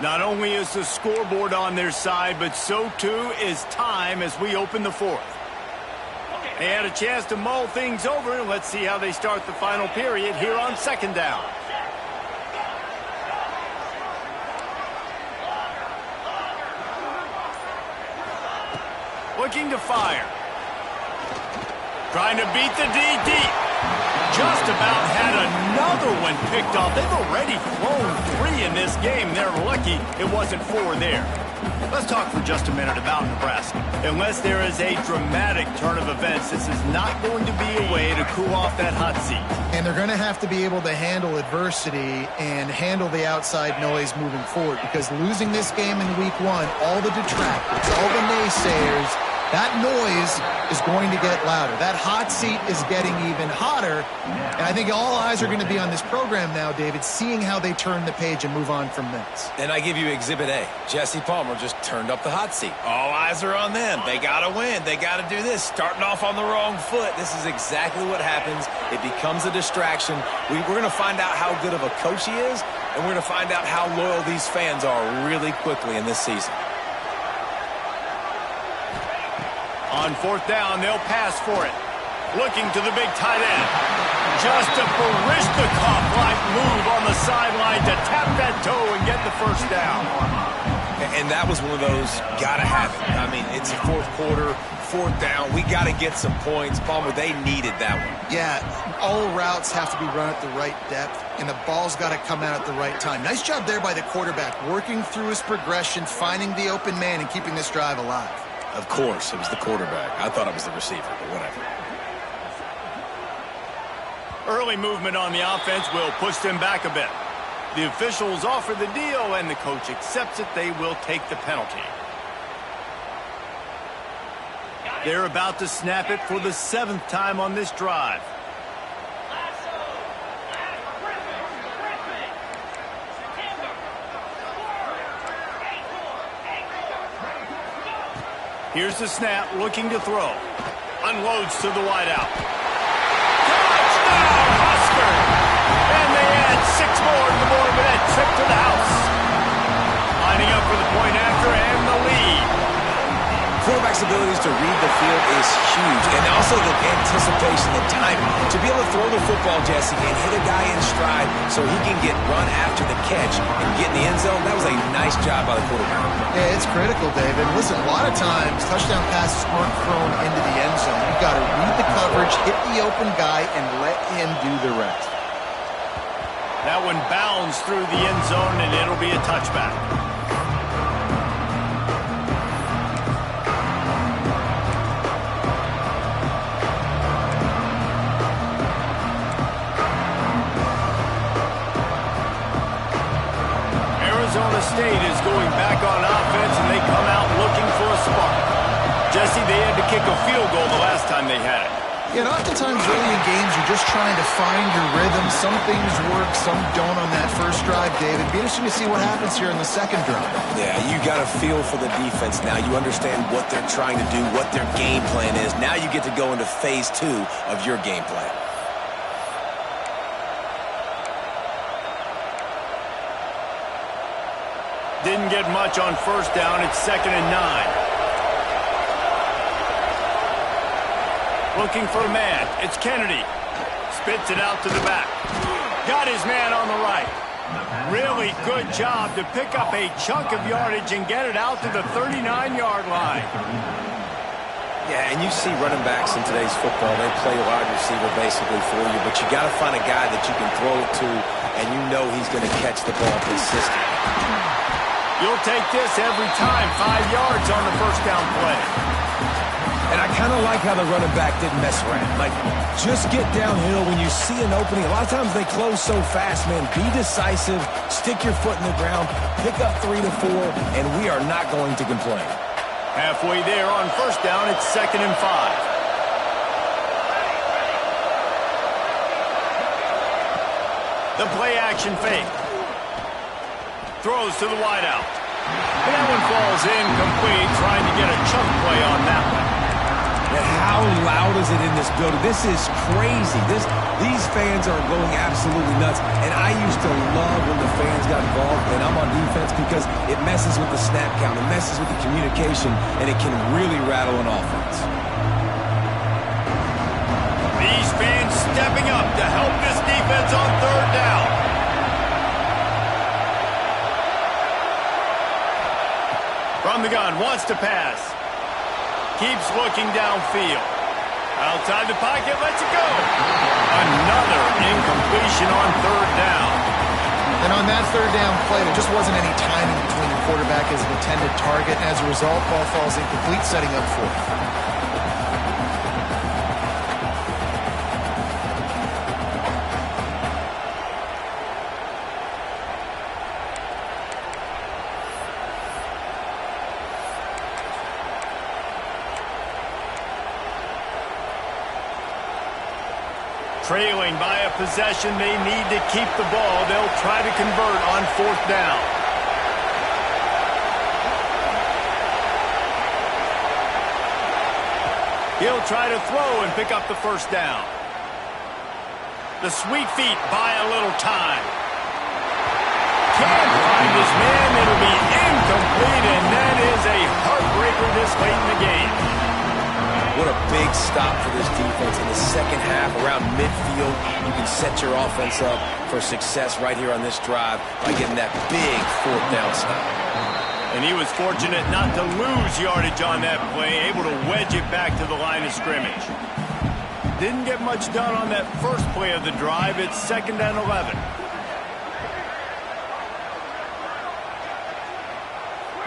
Not only is the scoreboard on their side, but so too is time as we open the fourth. They had a chance to mull things over, and let's see how they start the final period here on second down. Looking to fire. Trying to beat the D deep. Just about had another one picked off. They've already thrown 3 in this game. They're lucky it wasn't 4 there. Let's talk for just a minute about Nebraska. Unless there is a dramatic turn of events, this is not going to be a way to cool off that hot seat. And they're going to have to be able to handle adversity and handle the outside noise moving forward, because losing this game in week 1, all the detractors, all the naysayers, that noise is going to get louder. That hot seat is getting even hotter. And I think all eyes are going to be on this program now, David, seeing how they turn the page and move on from this. And I give you Exhibit A. Jesse Palmer just turned up the hot seat. All eyes are on them. They got to win. They got to do this. Starting off on the wrong foot. This is exactly what happens. It becomes a distraction. We're going to find out how good of a coach he is, and we're going to find out how loyal these fans are really quickly in this season. On 4th down, they'll pass for it. Looking to the big tight end. Just a Barishnikov-like move on the sideline to tap that toe and get the first down. And that was one of those gotta have it. I mean, it's the 4th quarter, 4th down. We got to get some points. Palmer, they needed that one. Yeah, all routes have to be run at the right depth, and the ball's got to come out at the right time. Nice job there by the quarterback, working through his progression, finding the open man, and keeping this drive alive. Of course, it was the quarterback. I thought it was the receiver, but whatever. Early movement on the offense will push them back a bit. The officials offer the deal, and the coach accepts it. They will take the penalty. They're about to snap it for the 7th time on this drive. Here's the snap, looking to throw. Unloads to the wideout. Touchdown, Husker! And they add 6 more to the board with that trip to the house. Lining up for the point after and the lead. Quarterback's abilities to read the field is huge, and also the anticipation, the timing. To be able to throw the football, Jesse, and hit a guy in stride so he can get run after the catch and get in the end zone, that was a nice job by the quarterback. Yeah, it's critical, David. Listen, a lot of times touchdown passes aren't thrown into the end zone. You've got to read the coverage, hit the open guy, and let him do the rest. That one bounds through the end zone, and it'll be a touchback. field goal the last time they had it. Yeah, and oftentimes early in games, you're just trying to find your rhythm. Some things work, some don't on that first drive, David. Be interesting to see what happens here in the second drive. Yeah, you got a feel for the defense now. You understand what they're trying to do, what their game plan is. Now you get to go into phase 2 of your game plan. Didn't get much on first down. It's 2nd and 9. Looking for a man. It's Kennedy. Spits it out to the back. Got his man on the right. Really good job to pick up a chunk of yardage and get it out to the 39-yard line. Yeah, and you see running backs in today's football, they play wide receiver basically for you, but you got to find a guy that you can throw it to, and you know he's going to catch the ball consistently. You'll take this every time. 5 yards on the first down play. And I kind of like how the running back didn't mess around. Like, just get downhill when you see an opening. A lot of times they close so fast, man. Be decisive, stick your foot in the ground, pick up 3 to 4, and we are not going to complain. Halfway there on first down, it's 2nd and 5. The play action fake. Throws to the wideout. And that one falls incomplete, trying to get a chunk play on that one. And how loud is it in this building? This is crazy. These fans are going absolutely nuts. And I used to love when the fans got involved, and I'm on defense because it messes with the snap count. It messes with the communication, and it can really rattle an offense. These fans stepping up to help this defense on third down. From the gun, wants to pass. Keeps looking downfield. Outside the pocket, lets it go. Another incompletion on third down. And on that third down play, there just wasn't any timing between the quarterback as an intended target. And as a result, ball falls incomplete, setting up fourth. Trailing by a possession, they need to keep the ball. They'll try to convert on fourth down. He'll try to throw and pick up the first down. The sweet feet buy a little time. Can't find his man. It'll be incomplete, and that is a heartbreaker this late in the game. What a big stop for this defense in the second half. Around midfield, you can set your offense up for success right here on this drive by getting that big fourth down stop. And he was fortunate not to lose yardage on that play, able to wedge it back to the line of scrimmage. Didn't get much done on that first play of the drive. It's 2nd and 11.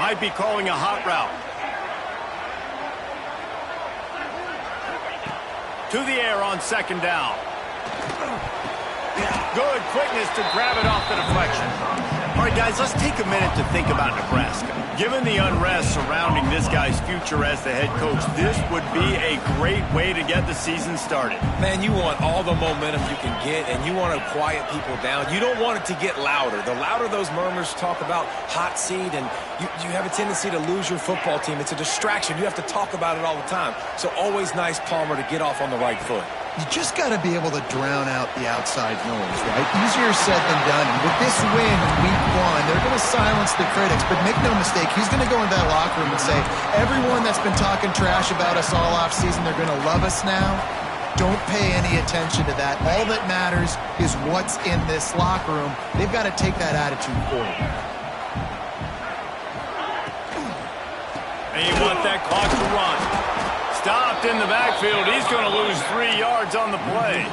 Might be calling a hot route. To the air on 2nd down. Good quickness to grab it off the deflection. All right, guys, let's take a minute to think about Nebraska. Given the unrest surrounding this guy's future as the head coach, this would be a great way to get the season started. Man, you want all the momentum you can get, and you want to quiet people down. You don't want it to get louder. The louder those murmurs talk about hot seat, and you have a tendency to lose your football team. It's a distraction. You have to talk about it all the time. So always nice, Palmer, to get off on the right foot. You just got to be able to drown out the outside noise, right? Easier said than done. And with this win in week 1, they're going to silence the critics. But make no mistake, he's going to go into that locker room and say, everyone that's been talking trash about us all offseason, they're going to love us now. Don't pay any attention to that. All that matters is what's in this locker room. They've got to take that attitude forward. And you want that clock to run. Stopped in the backfield. He's going to lose 3 yards on the play.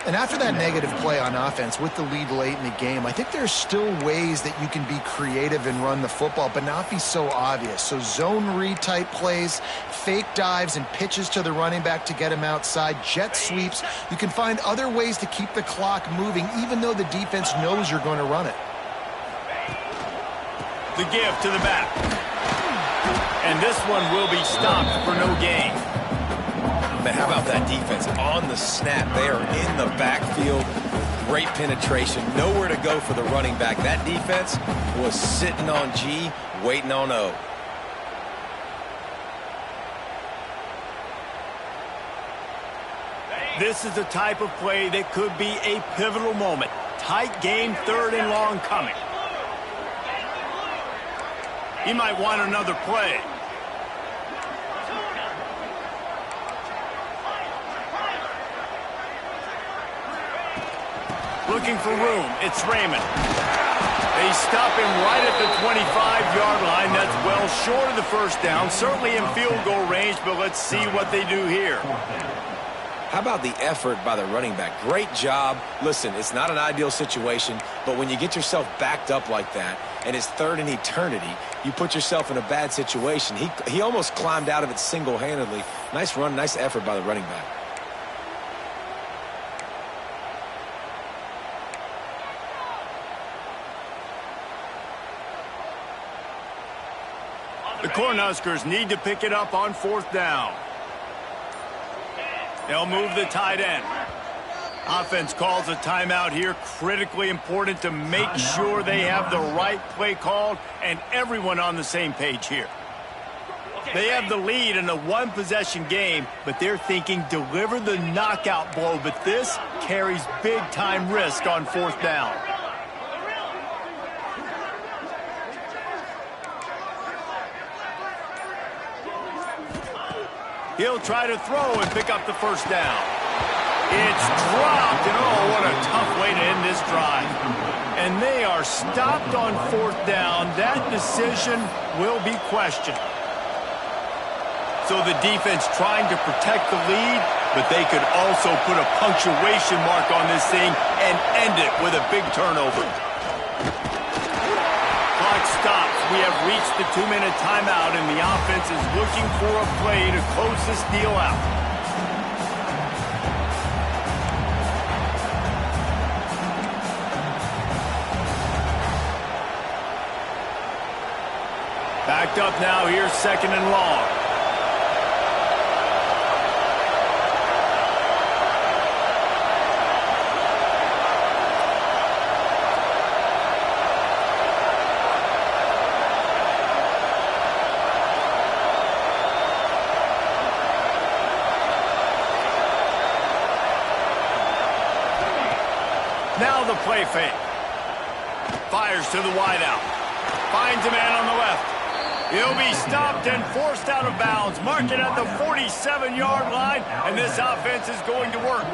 And after that negative play on offense with the lead late in the game, I think there's still ways that you can be creative and run the football, but not be so obvious. So zone read type plays, fake dives and pitches to the running back to get him outside, jet sweeps. You can find other ways to keep the clock moving, even though the defense knows you're going to run it. The give to the back. And And this one will be stopped for no gain. Man, how about that defense? On the snap, they are in the backfield. Great penetration. Nowhere to go for the running back. That defense was sitting on G, waiting on O. This is the type of play that could be a pivotal moment. Tight game, 3rd and long coming. He might want another play. Looking for room. It's Raymond. They stop him right at the 25-yard line. That's well short of the first down. Certainly in field goal range, but let's see what they do here. How about the effort by the running back? Great job. Listen, it's not an ideal situation, but when you get yourself backed up like that, and it's 3rd and eternity, you put yourself in a bad situation. He almost climbed out of it single-handedly. Nice run, nice effort by the running back. The Cornhuskers need to pick it up on 4th down. They'll move the tight end. Offense calls a timeout here. Critically important to make sure they have the right play called and everyone on the same page here. They have the lead in a one-possession game, but they're thinking deliver the knockout blow. But this carries big-time risk on 4th down. He'll try to throw and pick up the first down. It's dropped, and oh, what a tough way to end this drive. And they are stopped on 4th down. That decision will be questioned. So the defense trying to protect the lead, but they could also put a punctuation mark on this thing and end it with a big turnover. Clock stops. We have reached the 2-minute timeout, and the offense is looking for a play to close this deal out. Backed up now here, 2nd and long. Now the play fake. Fires to the wideout. Finds a man on the left. He'll be stopped and forced out of bounds. Mark it at the 47-yard line, and this offense is going to work.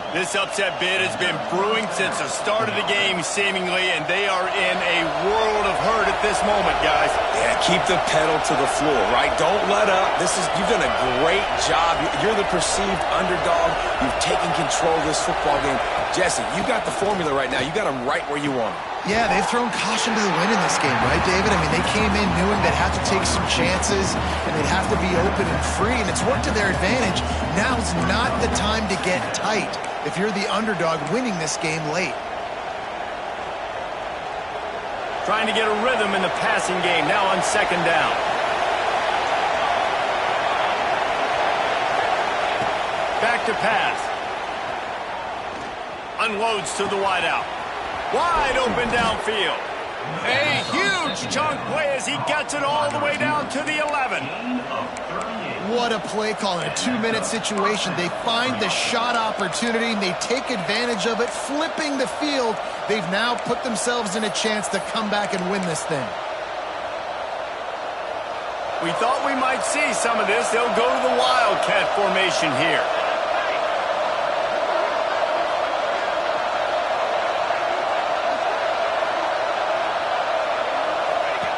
This upset bid has been brewing since the start of the game, seemingly, and they are in a world of hurt at this moment, guys. Yeah, keep the pedal to the floor, right? Don't let up. You've done a great job. You're the perceived underdog. You've taken control of this football game. Jesse, you got the formula right now. You got them right where you want them. Yeah, they've thrown caution to the wind in this game, right, David? I mean, they came in knowing they'd have to take some chances, and they'd have to be open and free, and it's worked to their advantage. Now's not the time to get tight if you're the underdog winning this game late. Trying to get a rhythm in the passing game now on 2nd down. Back to pass. Unloads to the wideout. Wide open downfield. A huge chunk play as he gets it all the way down to the 11. What a play call in a 2-minute situation. They find the shot opportunity, and they take advantage of it, flipping the field. They've now put themselves in a chance to come back and win this thing. We thought we might see some of this. They'll go to the Wildcat formation here.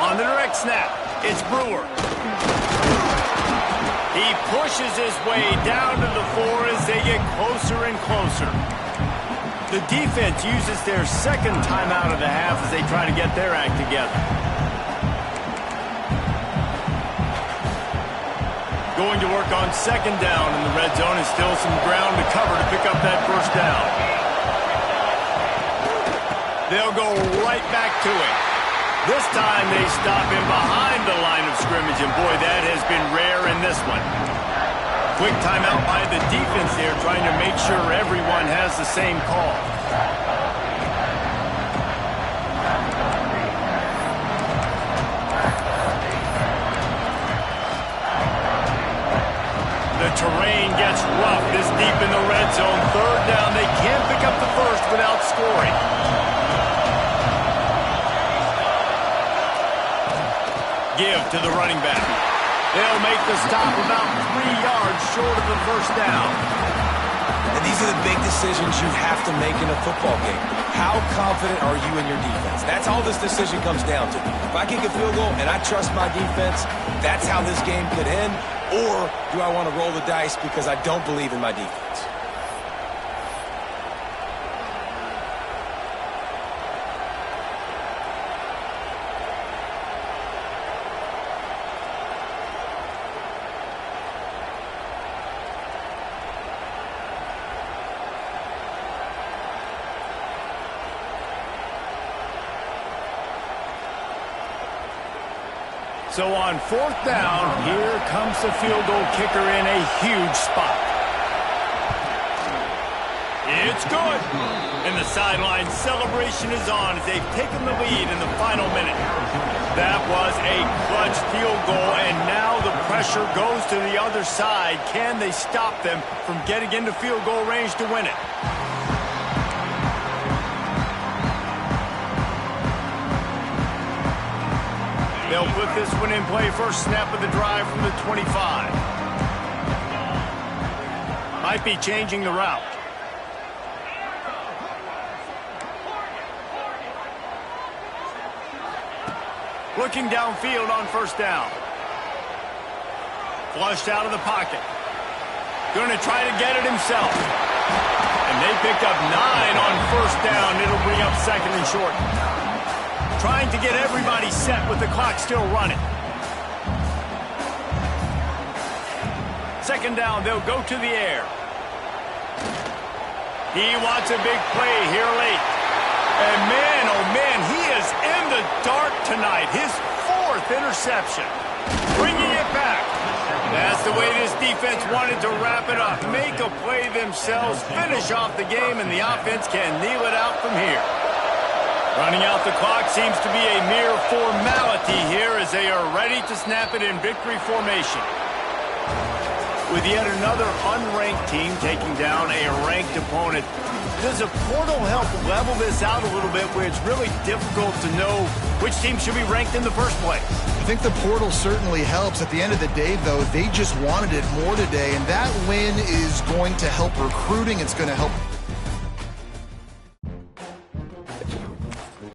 On the direct snap, it's Brewer. He pushes his way down to the 4 as they get closer and closer. The defense uses their 2nd timeout of the half as they try to get their act together. Going to work on 2nd down in the red zone, and still some ground to cover to pick up that first down. They'll go right back to it. This time they stop him behind beyond the line of scrimmage, and boy, that has been rare in this one. Quick timeout by the defense there, trying to make sure everyone has the same call. The terrain gets rough this deep in the red zone. Third down, they can't pick up the first without scoring. Give to the running back. They'll make the stop about 3 yards short of the first down. And these are the big decisions you have to make in a football game. How confident are you in your defense? That's all this decision comes down to. If I kick a field goal and I trust my defense, that's how this game could end. Or do I want to roll the dice because I don't believe in my defense? So on fourth down, here comes the field goal kicker in a huge spot. It's good. And the sideline celebration is on as they've taken the lead in the final minute. That was a clutch field goal, and now the pressure goes to the other side. Can they stop them from getting into field goal range to win it? They'll put this one in play. First snap of the drive from the 25. Might be changing the route. Looking downfield on first down. Flushed out of the pocket. Going to try to get it himself. And they picked up 9 on first down. It'll bring up second and short. Trying to get everybody set with the clock still running. Second down, they'll go to the air. He wants a big play here late. And man, oh man, he is in the dark tonight. His 4th interception. Bringing it back. That's the way this defense wanted to wrap it up. Make a play themselves, finish off the game, and the offense can kneel it out from here. Running out the clock seems to be a mere formality here as they are ready to snap it in victory formation. With yet another unranked team taking down a ranked opponent, does a portal help level this out a little bit where it's really difficult to know which team should be ranked in the first place? I think the portal certainly helps. At the end of the day, though, they just wanted it more today, and that win is going to help recruiting. It's going to help